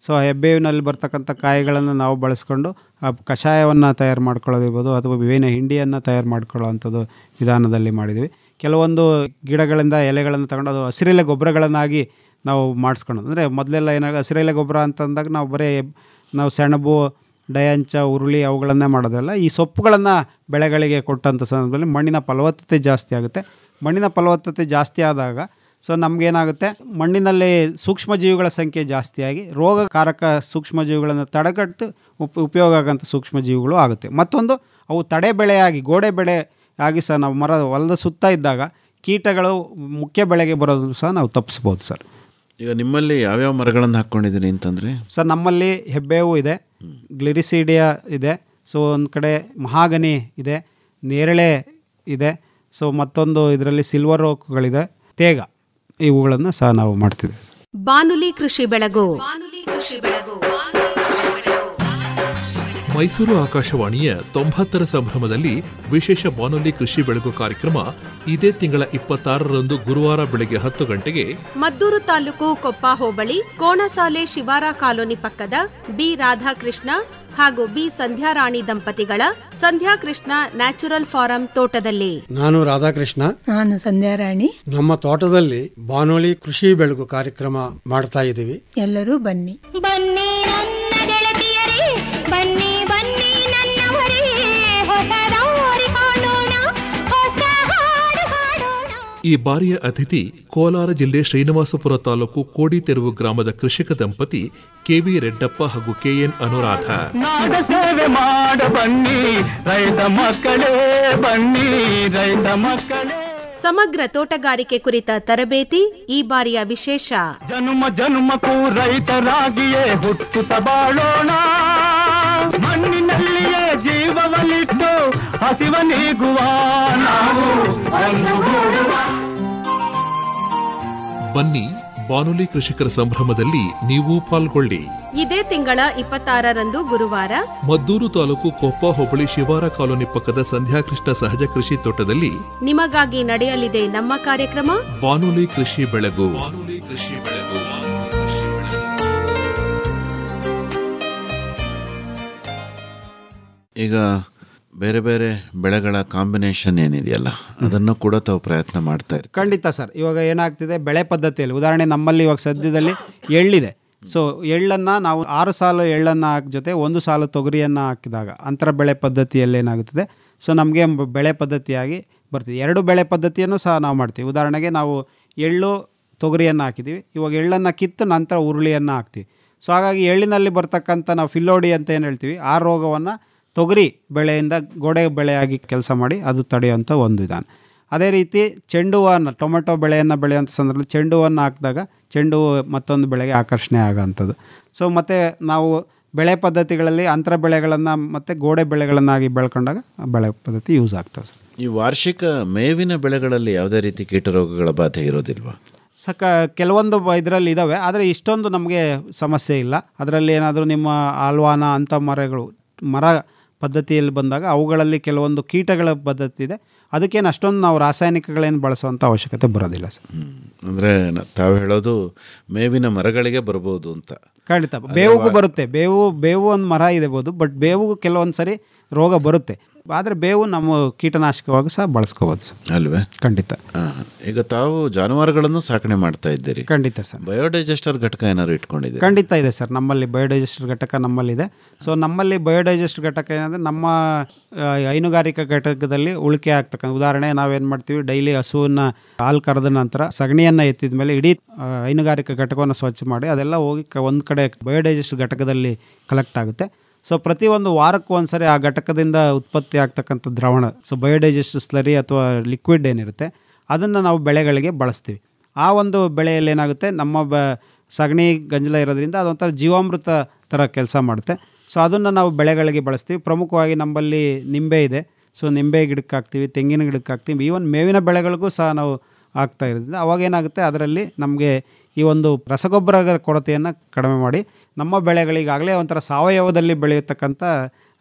ಹೆಬ್ಬೇವಿನಲ್ಲಿ ಬರ್ತಕ್ಕಂಥ ಕಾಯಿಗಳನ್ನು ನಾವು ಬಳಸ್ಕೊಂಡು ಆ ಕಷಾಯವನ್ನು ತಯಾರು ಮಾಡ್ಕೊಳ್ಳೋದಿರ್ಬೋದು ಅಥವಾ ಬೇವಿನ ಹಿಂಡಿಯನ್ನು ತಯಾರು ಮಾಡ್ಕೊಳ್ಳೋವಂಥದ್ದು ವಿಧಾನದಲ್ಲಿ ಮಾಡಿದ್ವಿ. ಕೆಲವೊಂದು ಗಿಡಗಳಿಂದ ಎಲೆಗಳನ್ನು ತಗೊಂಡು ಅದು ಹಸಿರೆಲೆ ಗೊಬ್ಬರಗಳನ್ನಾಗಿ ನಾವು ಮಾಡಿಸ್ಕೊಳ್ಳೋದು. ಅಂದರೆ ಮೊದಲೆಲ್ಲ ಹಸಿರೆಲೆ ಗೊಬ್ಬರ ಅಂತಂದಾಗ ನಾವು ಸೆಣಬು, ಡಯಾಂಚ, ಉರುಳಿ ಅವುಗಳನ್ನೇ ಮಾಡೋದಲ್ಲ. ಈ ಸೊಪ್ಪುಗಳನ್ನು ಬೆಳೆಗಳಿಗೆ ಕೊಟ್ಟಂಥ ಸಂದರ್ಭದಲ್ಲಿ ಮಣ್ಣಿನ ಫಲವತ್ತತೆ ಜಾಸ್ತಿ ಆಗುತ್ತೆ. ಮಣ್ಣಿನ ಫಲವತ್ತತೆ ಜಾಸ್ತಿ ಆದಾಗ ನಮಗೇನಾಗುತ್ತೆ, ಮಣ್ಣಿನಲ್ಲಿ ಸೂಕ್ಷ್ಮಜೀವಿಗಳ ಸಂಖ್ಯೆ ಜಾಸ್ತಿಯಾಗಿ ರೋಗಕಾರಕ ಸೂಕ್ಷ್ಮಜೀವಿಗಳನ್ನು ತಡೆಗಟ್ಟು ಉಪಯೋಗ ಆಗೋಂಥ ಸೂಕ್ಷ್ಮಜೀವಿಗಳು ಆಗುತ್ತೆ. ಮತ್ತೊಂದು ಅವು ತಡೆ ಬೆಳೆಯಾಗಿ ಗೋಡೆ ಬೆಳೆಯಾಗಿ ಸಹ ನಾವು ಹೊಲದ ಸುತ್ತ ಇದ್ದಾಗ ಕೀಟಗಳು ಮುಖ್ಯ ಬೆಳೆಗೆ ಬರೋದು ಸಹ ನಾವು ತಪ್ಪಿಸ್ಬೋದು ಸರ್. ಈಗ ನಿಮ್ಮಲ್ಲಿ ಯಾವ್ಯಾವ ಮರಗಳನ್ನು ಹಾಕ್ಕೊಂಡಿದ್ದೀನಿ ಅಂತಂದರೆ? ಸರ್ ನಮ್ಮಲ್ಲಿ ಹೆಬ್ಬೇವು ಇದೆ, ಗ್ಲಿರಿಸೀಡಿಯಾ ಇದೆ, ಒಂದು ಕಡೆ ಮಹಾಗನಿ ಇದೆ, ನೇರಳೆ ಇದೆ, ಮತ್ತೊಂದು ಇದರಲ್ಲಿ ಸಿಲ್ವರ್ ಓಕ್ಗಳಿದೆ, ತೇಗ ಇವುಗಳನ್ನು ಸಹ ನಾವು ಮಾಡ್ತಿದ್ದೇವೆ. ಬಾನುಲಿ ಕೃಷಿ ಬೆಳಗು. ಮೈಸೂರು ಆಕಾಶವಾಣಿಯ 90ರ ಸಂಭ್ರಮದಲ್ಲಿ ವಿಶೇಷ ಬಾನುಲಿ ಕೃಷಿ ಬೆಳಗು ಕಾರ್ಯಕ್ರಮ ಇದೇ ತಿಂಗಳ 26ರಂದು ಗುರುವಾರ ಬೆಳಗ್ಗೆ 10 ಗಂಟೆಗೆ ಮದ್ದೂರು ತಾಲೂಕು ಕೊಪ್ಪ ಹೋಬಳಿ ಕೋಣಸಾಲೆ ಶಿವಾರ ಕಾಲೋನಿ ಪಕ್ಕದ ಬಿ ರಾಧಾಕೃಷ್ಣ ಹಾಗೂ ಬಿ ಸಂಧ್ಯಾರಾಣಿ ದಂಪತಿಗಳ ಸಂಧ್ಯಾಕೃಷ್ಣ ನ್ಯಾಚುರಲ್ ಫಾರಂ ತೋಟದಲ್ಲಿ. ನಾನು ರಾಧಾಕೃಷ್ಣ. ನಾನು ಸಂಧ್ಯಾರಾಣಿ. ನಮ್ಮ ತೋಟದಲ್ಲಿ ಬಾನುಲಿ ಕೃಷಿ ಬೆಳಗು ಕಾರ್ಯಕ್ರಮ ಮಾಡ್ತಾ ಇದ್ದೀವಿ. ಎಲ್ಲರೂ ಬನ್ನಿ ಬನ್ನಿ ನನ್ನ ಗೆಳತಿಯರೇ, ಬನ್ನಿ ಬನ್ನಿ ನನ್ನವರೇ, ಹೊಸ ದಾರಿ ಕಾಣೋಣ, ಹೊಸ ಹಾಡು ಹಾಡೋಣ. ಈ ಬಾರಿಯ ಅತಿಥಿ ಕೋಲಾರ ಜಿಲ್ಲೆ ಶ್ರೀನಿವಾಸಪುರ ತಾಲೂಕು ಕೋಡಿತೆರುವು ಗ್ರಾಮದ ಕೃಷಿಕ ದಂಪತಿ ಕೆವಿ ರೆಡ್ಡಪ್ಪ ಹಾಗೂ ಕೆಎನ್ ಅನುರಾಧ. ನಾಡ ಸೇವೆ ಮಾಡ ಬನ್ನಿ ರೈತ ಮಕ್ಕಳೇ, ಬನ್ನಿ ರೈತ ಮಕ್ಕಳೇ. ಸಮಗ್ರ ತೋಟಗಾರಿಕೆ ಕುರಿತ ತರಬೇತಿ ಈ ಬಾರಿಯ ವಿಶೇಷ. ಜನುಮ ಜನುಮಕ್ಕೂ ರೈತರಾಗಿಯೇ ಹುಟ್ಟುತ್ತ ಬಾಳೋಣ, ಮಣ್ಣಿನಲ್ಲಿಯೇ ಜೀವವನ್ನಿಟ್ಟು ಹಸಿವ ನೀಗುವ ನಾವು ಒಂದುಗೂಡುವ. ಬನ್ನಿ ಬಾನುಲಿ ಕೃಷಿಕರ ಸಂಭ್ರಮದಲ್ಲಿ ನೀವು ಪಾಲ್ಗೊಳ್ಳಿ. ಇದೇ ತಿಂಗಳ 26ರಂದು ಗುರುವಾರ ಮದ್ದೂರು ತಾಲೂಕು ಕೊಪ್ಪ ಹೋಬಳಿ ಶಿವಾರ ಕಾಲೋನಿ ಪಕ್ಕದ ಸಂಧ್ಯಾಕೃಷ್ಣ ಸಹಜ ಕೃಷಿ ತೋಟದಲ್ಲಿ ನಿಮಗಾಗಿ ನಡೆಯಲಿದೆ ನಮ್ಮ ಕಾರ್ಯಕ್ರಮ ಬಾನುಲಿ ಕೃಷಿ ಬೆಳಗು. ಬಾನುಲಿ ಕೃಷಿ ಬೆಳಗು. ಈಗ ಬೇರೆ ಬೇರೆ ಬೆಳೆಗಳ ಕಾಂಬಿನೇಷನ್ ಏನಿದೆಯಲ್ಲ ಅದನ್ನು ಕೂಡ ತಾವು ಪ್ರಯತ್ನ ಮಾಡ್ತಾ ಇರ್ತೀವಿ. ಖಂಡಿತ ಸರ್. ಇವಾಗ ಏನಾಗ್ತಿದೆ ಬೆಳೆ ಪದ್ಧತಿಯಲ್ಲಿ ಉದಾಹರಣೆ ನಮ್ಮಲ್ಲಿ ಇವಾಗ ಸದ್ಯದಲ್ಲಿ ಎಳ್ಳಿದೆ. ಸೊ ಎಳ್ಳನ್ನು ನಾವು 6 ಸಾಲು ಎಳ್ಳನ್ನು ಜೊತೆ 1 ಸಾಲು ತೊಗರಿಯನ್ನು ಹಾಕಿದಾಗ ಅಂತರ ಬೆಳೆ ಪದ್ಧತಿಯಲ್ಲಿ ಏನಾಗುತ್ತದೆ, ಸೊ ನಮಗೆ ಬೆಳೆ ಪದ್ಧತಿಯಾಗಿ ಬರ್ತೀವಿ. 2 ಬೆಳೆ ಪದ್ಧತಿಯನ್ನು ಸಹ ನಾವು ಮಾಡ್ತೀವಿ. ಉದಾಹರಣೆಗೆ ನಾವು ಎಳ್ಳು ತೊಗರಿಯನ್ನು ಹಾಕಿದ್ದೀವಿ, ಇವಾಗ ಎಳ್ಳನ್ನು ಕಿತ್ತು ನಂತರ ಉರುಳಿಯನ್ನು ಹಾಕ್ತೀವಿ. ಸೊ ಹಾಗಾಗಿ ಎಳ್ಳಿನಲ್ಲಿ ಬರ್ತಕ್ಕಂಥ ನಾವು ಫಿಲ್ಲೋಡಿ ಅಂತ ಏನು ಹೇಳ್ತೀವಿ, ಆ ರೋಗವನ್ನು ತೊಗರಿ ಬೆಳೆಯಿಂದ ಗೋಡೆ ಬೆಳೆಯಾಗಿ ಕೆಲಸ ಮಾಡಿ ಅದು ತಡೆಯುವಂಥ ಒಂದು ವಿಧಾನ. ಅದೇ ರೀತಿ ಚೆಂಡು ಹೂವನ್ನು ಟೊಮೆಟೊ ಬೆಳೆಯನ್ನು ಬೆಳೆಯುವಂಥ ಸಂದರ್ಭದಲ್ಲಿ ಚೆಂಡು ಹೂವನ್ನು ಹಾಕಿದಾಗ ಚೆಂಡು ಹೂವು ಮತ್ತೊಂದು ಬೆಳೆಗೆ ಆಕರ್ಷಣೆ ಆಗೋಂಥದ್ದು. ಸೊ ಮತ್ತು ನಾವು ಬೆಳೆ ಪದ್ಧತಿಗಳಲ್ಲಿ ಅಂತರ ಬೆಳೆಗಳನ್ನು ಮತ್ತು ಗೋಡೆ ಬೆಳೆಗಳನ್ನಾಗಿ ಬೆಳ್ಕೊಂಡಾಗ ಬೆಳೆ ಪದ್ಧತಿ ಯೂಸ್ ಆಗ್ತವೆ ಸರ್. ಈ ವಾರ್ಷಿಕ ಮೇವಿನ ಬೆಳೆಗಳಲ್ಲಿ ಯಾವುದೇ ರೀತಿ ಕೀಟರೋಗಗಳ ಬಾಧೆ ಇರೋದಿಲ್ವಾ? ಕೆಲವೊಂದು ಇದರಲ್ಲಿ ಇದ್ದಾವೆ, ಆದರೆ ಇಷ್ಟೊಂದು ನಮಗೆ ಸಮಸ್ಯೆ ಇಲ್ಲ. ಅದರಲ್ಲಿ ಏನಾದರೂ ನಿಮ್ಮ ಆಲ್ವಾನ ಅಂಥ ಮರ ಪದ್ಧತಿಯಲ್ಲಿ ಬಂದಾಗ ಅವುಗಳಲ್ಲಿ ಕೆಲವೊಂದು ಕೀಟಗಳ ಪದ್ಧತಿ ಇದೆ. ಅದಕ್ಕೇನು ಅಷ್ಟೊಂದು ನಾವು ರಾಸಾಯನಿಕಗಳೇನು ಬಳಸುವಂಥ ಅವಶ್ಯಕತೆ ಬರೋದಿಲ್ಲ ಸರ್. ಅಂದರೆ ತಾವು ಹೇಳೋದು ಮೇವಿನ ಮರಗಳಿಗೆ ಬರ್ಬೋದು ಅಂತ. ಖಂಡಿತ ಬೇವಿಗೂ ಬರುತ್ತೆ. ಬೇವು ಒಂದು ಮರ ಇದೇಬೋದು, ಬಟ್ ಬೇವಿಗೂ ಕೆಲವೊಂದು ಸರಿ ರೋಗ ಬರುತ್ತೆ. ಆದರೆ ಬೇವು ನಮ್ಮ ಕೀಟನಾಶಕವಾಗಿ ಸಹ ಬಳಸ್ಕೋಬೋದು ಸರ್. ಅಲ್ವೇ? ಖಂಡಿತ. ಈಗ ತಾವು ಜಾನುವಾರುಗಳನ್ನು ಸಾಕಣೆ ಮಾಡ್ತಾ ಇದ್ದೀರಿ. ಖಂಡಿತ ಸರ್. ಬಯೋಡೈಜೆಸ್ಟರ್ ಘಟಕ ಏನಾದ್ರು ಇಟ್ಕೊಂಡಿದ್ದೀರಿ? ಖಂಡಿತ ಇದೆ ಸರ್. ನಮ್ಮಲ್ಲಿ ಬಯೋಡೈಜೆಸ್ಟರ್ ಘಟಕ ನಮ್ಮಲ್ಲಿದೆ. ಸೊ ನಮ್ಮಲ್ಲಿ ಬಯೋಡೈಜೆಸ್ಟರ್ ಘಟಕ ಏನಂದರೆ ನಮ್ಮ ಹೈನುಗಾರಿಕಾ ಘಟಕದಲ್ಲಿ ಉಳಿಕೆ ಆಗ್ತಕ್ಕಂಥ ಉದಾಹರಣೆ ನಾವೇನು ಮಾಡ್ತೀವಿ, ಡೈಲಿ ಹಸುವನ್ನು ಹಾಲು ಕರೆದ ನಂತರ ಸಗಣಿಯನ್ನು ಎತ್ತಿದ ಮೇಲೆ ಇಡೀ ಹೈನುಗಾರಿಕಾ ಘಟಕವನ್ನು ಸ್ವಚ್ಛ ಮಾಡಿ ಅದೆಲ್ಲ ಹೋಗಿ ಒಂದು ಕಡೆ ಬಯೋಡೈಜೆಸ್ಟರ್ ಘಟಕದಲ್ಲಿ ಕಲೆಕ್ಟ್ ಆಗುತ್ತೆ. ಸೊ ಪ್ರತಿಯೊಂದು ವಾರಕ್ಕೂ ಒಂದ್ಸರಿ ಆ ಘಟಕದಿಂದ ಉತ್ಪತ್ತಿ ಆಗ್ತಕ್ಕಂಥ ದ್ರಾವಣ, ಸೊ ಬಯೋಡೈಜೆಸ್ಟರ್ ಸ್ಲರಿ ಅಥವಾ ಲಿಕ್ವಿಡ್ ಏನಿರುತ್ತೆ ಅದನ್ನು ನಾವು ಬೆಳೆಗಳಿಗೆ ಬಳಸ್ತೀವಿ. ಆ ಒಂದು ಬೆಳೆಯಲ್ಲಿ ಏನಾಗುತ್ತೆ, ನಮ್ಮ ಸಗಣಿ ಗಂಜಲ ಇರೋದ್ರಿಂದ ಅದೊಂಥರ ಜೀವಾಮೃತ ಥರ ಕೆಲಸ ಮಾಡುತ್ತೆ. ಸೊ ಅದನ್ನು ನಾವು ಬೆಳೆಗಳಿಗೆ ಬಳಸ್ತೀವಿ. ಪ್ರಮುಖವಾಗಿ ನಮ್ಮಲ್ಲಿ ನಿಂಬೆ ಇದೆ. ಸೊ ನಿಂಬೆ ಗಿಡಕ್ಕೆ ಹಾಕ್ತೀವಿ, ತೆಂಗಿನ ಗಿಡಕ್ಕೆ ಹಾಕ್ತೀವಿ, ಈವನ್ ಮೇವಿನ ಬೆಳೆಗಳಿಗೂ ಸಹ ನಾವು ಆಗ್ತಾ ಇರೋದ್ರಿಂದ ಅವಾಗೇನಾಗುತ್ತೆ, ಅದರಲ್ಲಿ ನಮಗೆ ಈ ಒಂದು ರಸಗೊಬ್ಬರ ಕೊರತೆಯನ್ನು ಕಡಿಮೆ ಮಾಡಿ ನಮ್ಮ ಬೆಳೆಗಳಿಗಾಗಲೇ ಒಂಥರ ಸಾವಯವದಲ್ಲಿ ಬೆಳೆಯತಕ್ಕಂಥ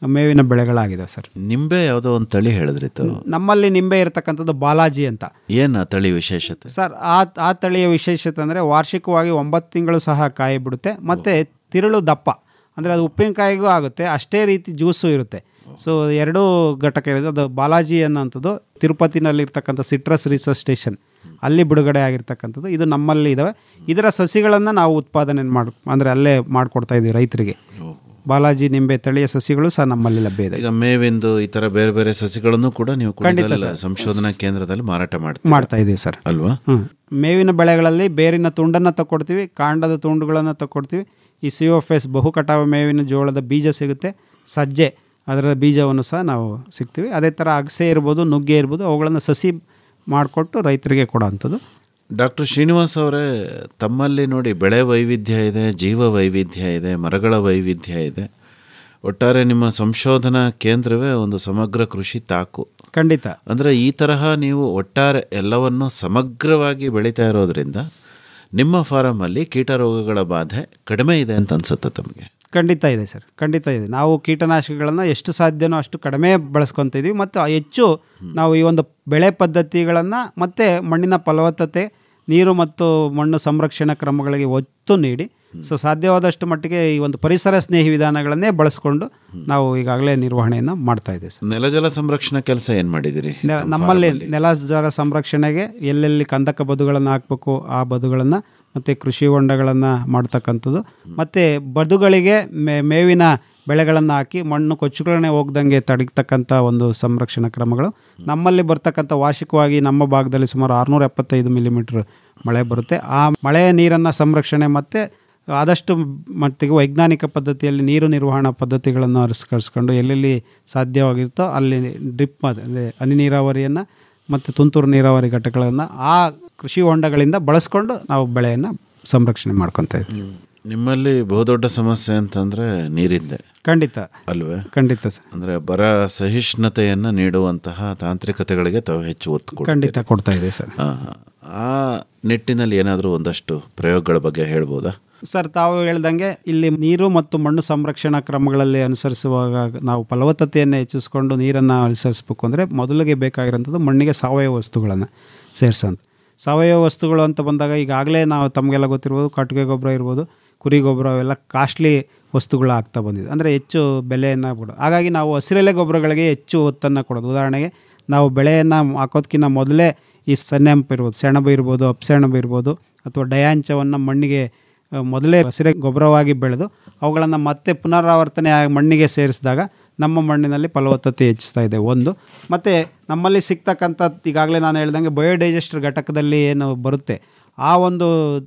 ಮೇವಿನ ಬೆಳೆಗಳಾಗಿದ್ದಾವೆ ಸರ್. ನಿಂಬೆ ಯಾವುದೋ ಒಂದು ತಳಿ ಹೇಳಿದ್ರಿ ನಮ್ಮಲ್ಲಿ ನಿಂಬೆ ಇರತಕ್ಕಂಥದ್ದು ಬಾಲಾಜಿ ಅಂತ. ಏನು ತಳಿ ವಿಶೇಷತೆ ಸರ್? ಆ ತಳಿಯ ವಿಶೇಷತೆ ಅಂದರೆ ವಾರ್ಷಿಕವಾಗಿ 9 ತಿಂಗಳು ಸಹ ಕಾಯಿ ಬಿಡುತ್ತೆ, ಮತ್ತು ತಿರುಳು ದಪ್ಪ, ಅಂದರೆ ಅದು ಉಪ್ಪಿನಕಾಯಿಗೂ ಆಗುತ್ತೆ, ಅಷ್ಟೇ ರೀತಿ ಜ್ಯೂಸು ಇರುತ್ತೆ. ಸೊ 2 ಘಟಕ ಇರುತ್ತೆ. ಅದು ಬಾಲಾಜಿ ಅನ್ನೋಂಥದ್ದು ತಿರುಪತಿನಲ್ಲಿರ್ತಕ್ಕಂಥ ಸಿಟ್ರಸ್ ರಿಸರ್ಚ್ ಸ್ಟೇಷನ್ ಅಲ್ಲಿ ಬಿಡುಗಡೆ ಆಗಿರ್ತಕ್ಕಂಥದ್ದು. ಇದು ನಮ್ಮಲ್ಲಿ ಇದ್ದಾವೆ. ಇದರ ಸಸಿಗಳನ್ನು ನಾವು ಉತ್ಪಾದನೆ ಅಂದರೆ ಅಲ್ಲೇ ಮಾಡಿಕೊಡ್ತಾ ಇದ್ದೀವಿ ರೈತರಿಗೆ. ಬಾಲಾಜಿ ನಿಂಬೆ ತಳಿಯ ಸಸಿಗಳು ಸಹ ನಮ್ಮಲ್ಲಿ ಲಭ್ಯ ಇದೆ. ಈಗ ಮೇವಿಂದು ಈ ಥರ ಬೇರೆ ಬೇರೆ ಸಸಿಗಳನ್ನು ಕೂಡ ನೀವು ಸಂಶೋಧನಾ ಕೇಂದ್ರದಲ್ಲಿ ಮಾರಾಟ ಮಾಡ್ತಾ ಇದ್ದೀವಿ ಸರ್. ಅಲ್ವಾ? ಮೇವಿನ ಬೆಳೆಗಳಲ್ಲಿ ಬೇರಿನ ತುಂಡನ್ನು ತಗೊಡ್ತೀವಿ, ಕಾಂಡದ ತುಂಡುಗಳನ್ನು ತಗೊಡ್ತೀವಿ. ಈ COFS ಬಹು ಕಟಾವು ಮೇವಿನ ಜೋಳದ ಬೀಜ ಸಿಗುತ್ತೆ, ಸಜ್ಜೆ ಅದರ ಬೀಜವನ್ನು ಸಹ ನಾವು ಸಿಗ್ತೀವಿ. ಅದೇ ಥರ ಅಗಸೆ ಇರ್ಬೋದು, ನುಗ್ಗೆ ಇರ್ಬೋದು, ಅವುಗಳನ್ನು ಸಸಿ ಮಾಡಿಕೊಟ್ಟು ರೈತರಿಗೆ ಕೊಡೋವಂಥದ್ದು. ಡಾಕ್ಟರ್ ಶ್ರೀನಿವಾಸ್ ಅವರೇ, ತಮ್ಮಲ್ಲಿ ನೋಡಿ ಬೆಳೆ ವೈವಿಧ್ಯ ಇದೆ, ಜೀವ ವೈವಿಧ್ಯ ಇದೆ, ಮರಗಳ ವೈವಿಧ್ಯ ಇದೆ. ಒಟ್ಟಾರೆ ನಿಮ್ಮ ಸಂಶೋಧನಾ ಕೇಂದ್ರವೇ ಒಂದು ಸಮಗ್ರ ಕೃಷಿ ತಾಕು. ಖಂಡಿತ. ಅಂದರೆ ಈ ತರಹ ನೀವು ಒಟ್ಟಾರೆ ಎಲ್ಲವನ್ನು ಸಮಗ್ರವಾಗಿ ಬೆಳೀತಾ ಇರೋದ್ರಿಂದ ನಿಮ್ಮ ಫಾರಮಲ್ಲಿ ಕೀಟ ರೋಗಗಳ ಬಾಧೆ ಕಡಿಮೆ ಇದೆ ಅಂತ ಅನ್ಸುತ್ತೆ ತಮಗೆ? ಖಂಡಿತ ಇದೆ ಸರ್, ಖಂಡಿತ ಇದೆ. ನಾವು ಕೀಟನಾಶಕಗಳನ್ನು ಎಷ್ಟು ಸಾಧ್ಯನೋ ಅಷ್ಟು ಕಡಿಮೆ ಬಳಸ್ಕೊತಿದ್ವಿ ಮತ್ತು ಹೆಚ್ಚು ನಾವು ಈ ಒಂದು ಬೆಳೆ ಪದ್ಧತಿಗಳನ್ನು ಮತ್ತು ಮಣ್ಣಿನ ಫಲವತ್ತತೆ, ನೀರು ಮತ್ತು ಮಣ್ಣು ಸಂರಕ್ಷಣಾ ಕ್ರಮಗಳಿಗೆ ಒತ್ತು ನೀಡಿ ಸಾಧ್ಯವಾದಷ್ಟು ಮಟ್ಟಿಗೆ ಈ ಒಂದು ಪರಿಸರ ಸ್ನೇಹಿ ವಿಧಾನಗಳನ್ನೇ ಬಳಸ್ಕೊಂಡು ನಾವು ಈಗಾಗಲೇ ನಿರ್ವಹಣೆಯನ್ನು ಮಾಡ್ತಾ ಇದ್ದೀವಿ ಸರ್. ನೆಲಜಲ ಸಂರಕ್ಷಣಾ ಕೆಲಸ ಏನು ಮಾಡಿದ್ದೀರಿ? ನಮ್ಮಲ್ಲಿ ನೆಲಜಲ ಸಂರಕ್ಷಣೆಗೆ ಎಲ್ಲೆಲ್ಲಿ ಕಂದಕ ಬದುಗಳನ್ನು ಹಾಕಬೇಕು ಆ ಬದುಗಳನ್ನು ಮತ್ತು ಕೃಷಿ ಹೊಂಡಗಳನ್ನು ಮಾಡ್ತಕ್ಕಂಥದ್ದು, ಮತ್ತು ಬದುಗಳಿಗೆ ಮೇವಿನ ಬೆಳೆಗಳನ್ನು ಹಾಕಿ ಮಣ್ಣು ಕೊಚ್ಚುಗಳನ್ನೇ ಹೋಗ್ದಂಗೆ ತಡಿತಕ್ಕಂಥ ಒಂದು ಸಂರಕ್ಷಣಾ ಕ್ರಮಗಳು. ನಮ್ಮಲ್ಲಿ ಬರ್ತಕ್ಕಂಥ ವಾರ್ಷಿಕವಾಗಿ ನಮ್ಮ ಭಾಗದಲ್ಲಿ ಸುಮಾರು 675 ಮಿಲಿಮೀಟ್ರ್ ಮಳೆ ಬರುತ್ತೆ. ಆ ಮಳೆಯ ನೀರನ್ನು ಸಂರಕ್ಷಣೆ ಮತ್ತು ಆದಷ್ಟು ಮಟ್ಟಿಗೆ ವೈಜ್ಞಾನಿಕ ಪದ್ಧತಿಯಲ್ಲಿ ನೀರು ನಿರ್ವಹಣಾ ಪದ್ಧತಿಗಳನ್ನು ಅನುಸರಿಸ್ಕೊಂಡು ಎಲ್ಲೆಲ್ಲಿ ಸಾಧ್ಯವಾಗಿರುತ್ತೋ ಅಲ್ಲಿ ಡ್ರಿಪ್ ಅಂದರೆ ಹನಿ ನೀರಾವರಿಯನ್ನು ಮತ್ತು ತುಂತುರು ನೀರಾವರಿ ಘಟಕಗಳನ್ನು ಆ ಕೃಷಿ ಹೊಂಡಗಳಿಂದ ಬಳಸ್ಕೊಂಡು ನಾವು ಬೆಳೆಯನ್ನು ಸಂರಕ್ಷಣೆ ಮಾಡ್ಕೊತಾ ಇದ್ದೀವಿ. ನಿಮ್ಮಲ್ಲಿ ಬಹುದೊಡ್ಡ ಸಮಸ್ಯೆ ಅಂತಂದರೆ ನೀರಿಂದೆ. ಖಂಡಿತ ಅಲ್ವೇ? ಖಂಡಿತ ಸರ್. ಅಂದರೆ ಬರ ಸಹಿಷ್ಣುತೆಯನ್ನು ನೀಡುವಂತಹ ತಾಂತ್ರಿಕತೆಗಳಿಗೆ ತಾವು ಹೆಚ್ಚು ಒತ್ತು ಖಂಡಿತ ಕೊಡ್ತಾ ಇದೆ ಸರ್. ಆ ನಿಟ್ಟಿನಲ್ಲಿ ಏನಾದರೂ ಒಂದಷ್ಟು ಪ್ರಯೋಗಗಳ ಬಗ್ಗೆ ಹೇಳ್ಬೋದಾ ಸರ್? ತಾವು ಹೇಳ್ದಂಗೆ ಇಲ್ಲಿ ನೀರು ಮತ್ತು ಮಣ್ಣು ಸಂರಕ್ಷಣಾ ಕ್ರಮಗಳಲ್ಲಿ ಅನುಸರಿಸುವಾಗ ನಾವು ಫಲವತ್ತತೆಯನ್ನು ಹೆಚ್ಚಿಸ್ಕೊಂಡು ನೀರನ್ನು ಅನುಸರಿಸಬೇಕು ಅಂದರೆ ಮೊದಲಿಗೆ ಬೇಕಾಗಿರೋಂಥದ್ದು ಮಣ್ಣಿಗೆ ಸಾವಯವ ವಸ್ತುಗಳನ್ನು ಸೇರಿಸೋಂಥ. ಸಾವಯವ ವಸ್ತುಗಳು ಅಂತ ಬಂದಾಗ ಈಗಾಗಲೇ ನಾವು ತಮಗೆಲ್ಲ ಗೊತ್ತಿರ್ಬೋದು, ಕಟ್ಟಿಗೆ ಗೊಬ್ಬರ ಇರ್ಬೋದು, ಕುರಿ ಗೊಬ್ಬರ ಅವೆಲ್ಲ ಕಾಸ್ಟ್ಲಿ ವಸ್ತುಗಳು ಆಗ್ತಾ ಬಂದಿದೆ, ಅಂದರೆ ಹೆಚ್ಚು ಬೆಲೆಯನ್ನು ಕೊಡೋದು. ಹಾಗಾಗಿ ನಾವು ಹಸಿರೆಲೆ ಗೊಬ್ಬರಗಳಿಗೆ ಹೆಚ್ಚು ಒತ್ತನ್ನು ಕೊಡೋದು. ಉದಾಹರಣೆಗೆ ನಾವು ಬೆಳೆಯನ್ನು ಹಾಕೋದಕ್ಕಿಂತ ಮೊದಲೇ ಈ ಸೆಣಬು ಇರ್ಬೋದು, ಸೆಣಬು ಇರ್ಬೋದು, ಅಪ್ಸೆಣಬು ಇರ್ಬೋದು, ಅಥವಾ ಡಯಾಂಚವನ್ನು ಮಣ್ಣಿಗೆ ಮೊದಲೇ ಹಸಿರೆ ಗೊಬ್ಬರವಾಗಿ ಬೆಳೆದು ಅವುಗಳನ್ನು ಮತ್ತೆ ಪುನರಾವರ್ತನೆ ಮಣ್ಣಿಗೆ ಸೇರಿಸಿದಾಗ ನಮ್ಮ ಮಣ್ಣಿನಲ್ಲಿ ಫಲವತ್ತತೆ ಹೆಚ್ಚಿಸ್ತಾ ಇದೆ ಒಂದು. ಮತ್ತು ನಮ್ಮಲ್ಲಿ ಸಿಗ್ತಕ್ಕಂಥ ಈಗಾಗಲೇ ನಾನು ಹೇಳ್ದಂಗೆ ಬಯೋಡೈಜೆಸ್ಟರ್ ಘಟಕದಲ್ಲಿ ಏನು ಬರುತ್ತೆ ಆ ಒಂದು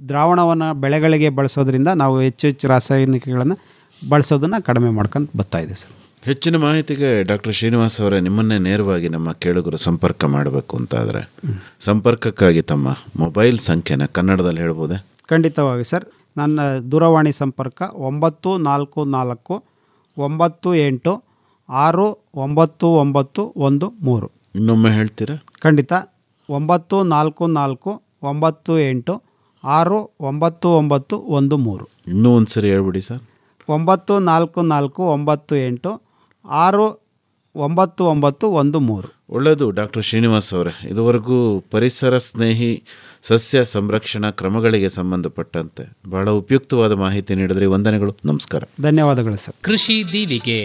ದ್ರಾವಣವನ್ನು ಬೆಳೆಗಳಿಗೆ ಬಳಸೋದ್ರಿಂದ ನಾವು ಹೆಚ್ಚು ಹೆಚ್ಚು ರಾಸಾಯನಿಕಗಳನ್ನು ಬಳಸೋದನ್ನು ಕಡಿಮೆ ಮಾಡ್ಕೊಂಡು ಬರ್ತಾ ಇದೆ ಸರ್. ಹೆಚ್ಚಿನ ಮಾಹಿತಿಗೆ ಡಾಕ್ಟರ್ ಶ್ರೀನಿವಾಸ್ ಅವರೇ, ನಿಮ್ಮನ್ನೇ ನೇರವಾಗಿ ನಮ್ಮ ಕೇಳುಗರು ಸಂಪರ್ಕ ಮಾಡಬೇಕು ಅಂತಾದರೆ ಸಂಪರ್ಕಕ್ಕಾಗಿ ತಮ್ಮ ಮೊಬೈಲ್ ಸಂಖ್ಯೆನ ಕನ್ನಡದಲ್ಲಿ ಹೇಳ್ಬೋದೇ? ಖಂಡಿತವಾಗಿ ಸರ್. ನನ್ನ ದೂರವಾಣಿ ಸಂಪರ್ಕ 944 98 69913. ಇನ್ನೊಮ್ಮೆ ಹೇಳ್ತೀರಾ? ಖಂಡಿತ. 944 98 69913. ಇನ್ನೂ ಒಂದು ಸರಿ ಹೇಳ್ಬಿಡಿ ಸರ್. 944 98 69913. ಒಳ್ಳೆಯದು ಡಾಕ್ಟರ್ ಶ್ರೀನಿವಾಸ್ ಅವರೇ, ಇದುವರೆಗೂ ಪರಿಸರ ಸ್ನೇಹಿ ಸಸ್ಯ ಸಂರಕ್ಷಣಾ ಕ್ರಮಗಳಿಗೆ ಸಂಬಂಧಪಟ್ಟಂತೆ ಬಹಳ ಉಪಯುಕ್ತವಾದ ಮಾಹಿತಿ ನೀಡಿದ್ರಿ. ವಂದನೆಗಳು, ನಮಸ್ಕಾರ. ಧನ್ಯವಾದಗಳು ಸರ್. ಕೃಷಿ ದೀವಿಗೆ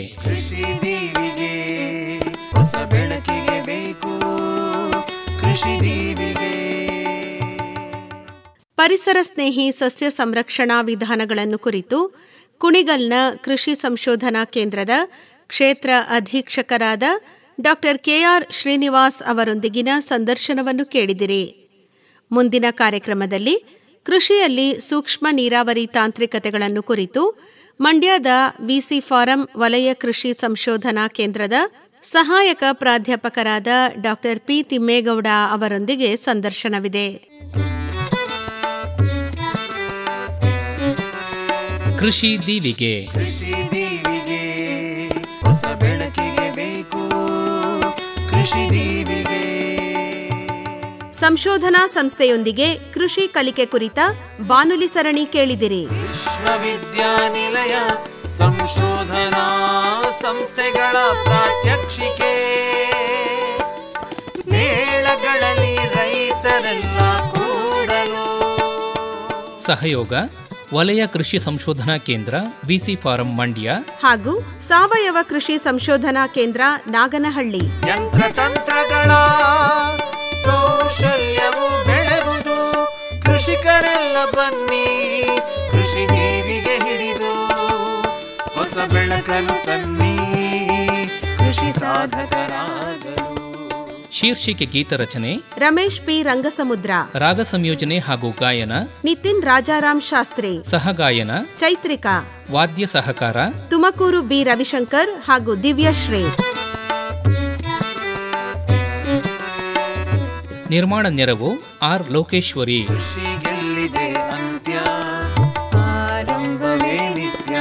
ಹೊಸ ಬೆಳಕಿಗೆ ಬೇಕು ಕೃಷಿ ದೀವಿಗೆ. ಪರಿಸರ ಸ್ನೇಹಿ ಸಸ್ಯ ಸಂರಕ್ಷಣಾ ವಿಧಾನಗಳನ್ನು ಕುರಿತು ಕುಣಿಗಲ್ನ ಕೃಷಿ ಸಂಶೋಧನಾ ಕೇಂದ್ರದ ಕ್ಷೇತ್ರ ಅಧೀಕ್ಷಕರಾದ ಡಾಕ್ಟರ್ ಕೆಆರ್ ಶ್ರೀನಿವಾಸ್ ಅವರೊಂದಿಗಿನ ಸಂದರ್ಶನವನ್ನು ಕೇಳಿದಿರಿ. ಮುಂದಿನ ಕಾರ್ಯಕ್ರಮದಲ್ಲಿ ಕೃಷಿಯಲ್ಲಿ ಸೂಕ್ಷ್ಮ ನೀರಾವರಿ ತಾಂತ್ರಿಕತೆಗಳನ್ನು ಕುರಿತು ಮಂಡ್ಯದ ವಿಸಿ ಫಾರಂ ವಲಯ ಕೃಷಿ ಸಂಶೋಧನಾ ಕೇಂದ್ರದ ಸಹಾಯಕ ಪ್ರಾಧ್ಯಾಪಕರಾದ ಡಾಕ್ಟರ್ ಪಿ ತಿಮ್ಮೇಗೌಡ ಅವರೊಂದಿಗೆ ಸಂದರ್ಶನವಿದೆ. ಕೃಷಿ ದೀವಿಗೆ ಹೊಸ ಬೆಳಕಿಗೆ ಬೇಕು ಕೃಷಿ ದೀವಿಗೆ. ಸಂಶೋಧನಾ ಸಂಸ್ಥೆಯೊಂದಿಗೆ ಕೃಷಿ ಕಲಿಕೆ ಕುರಿತ ಬಾನುಲಿ ಸರಣಿ ಕೇಳಿದಿರಿ. ವಿಶ್ವವಿದ್ಯಾನಿಲಯ ಸಂಶೋಧನಾ ಸಂಸ್ಥೆಗಳ ಪ್ರಾತ್ಯಕ್ಷಿಕೆ, ಮೇಳಗಳಲ್ಲಿ ರೈತರೆಲ್ಲ ಕೂಡಲು. ಸಹಯೋಗ ವಲಯ ಕೃಷಿ ಸಂಶೋಧನಾ ಕೇಂದ್ರ ವಿಸಿ ಫಾರಂ ಮಂಡ್ಯ ಹಾಗೂ ಸಾವಯವ ಕೃಷಿ ಸಂಶೋಧನಾ ಕೇಂದ್ರ ನಾಗನಹಳ್ಳಿ. ಯಂತ್ರತಂತ್ರಗಳ ಕೌಶಲ್ಯವು ಬೆಳೆವುದು, ಕೃಷಿಕರೆಲ್ಲ ಬನ್ನಿ ಕೃಷಿ ದೀವಿಗೆ ಹಿಡಿದು ಹೊಸ ಬೆಳಕನ್ನು ತನ್ನಿ ಕೃಷಿ ಸಾಧಕರಾಗಲು. ಶೀರ್ಷಿಕೆ ಗೀತರಚನೆ ರಮೇಶ್ ಪಿ ರಂಗಸಮುದ್ರ. ರಾಗ ಸಂಯೋಜನೆ ಹಾಗೂ ಗಾಯನ ನಿತಿನ್ ರಾಜಾರಾಮ್ ಶಾಸ್ತ್ರಿ. ಸಹಗಾಯನ ಚೈತ್ರಿಕಾ. ವಾದ್ಯ ಸಹಕಾರ ತುಮಕೂರು ಬಿ ರವಿಶಂಕರ್ ಹಾಗೂ ದಿವ್ಯಶ್ರೀ. ನಿರ್ಮಾಣ ನೆರವು ಆರ್ ಲೋಕೇಶ್ವರಿ. ಕೃಷಿ ಗೆಲ್ಲಿದೆ ಅಂತ್ಯ, ಆರಂಭವೇ ನಿತ್ಯ.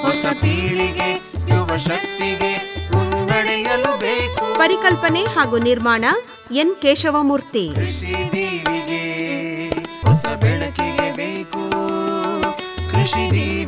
ಹೊಸ ಪೀಳಿಗೆ ಯುವ ಶಕ್ತಿಗೆ ಉನ್ನತ ಪಡೆಯಲು ಬೇಕು. ಪರಿಕಲ್ಪನೆ ಹಾಗೂ ನಿರ್ಮಾಣ ಎನ್ ಕೇಶವಮೂರ್ತಿ. ಕೃಷಿ ದೀವಿಗೆ ಹೊಸ ಬೆಳಕಿಗೆ ಬೇಕು. ಕೃಷಿ ದೀವಿ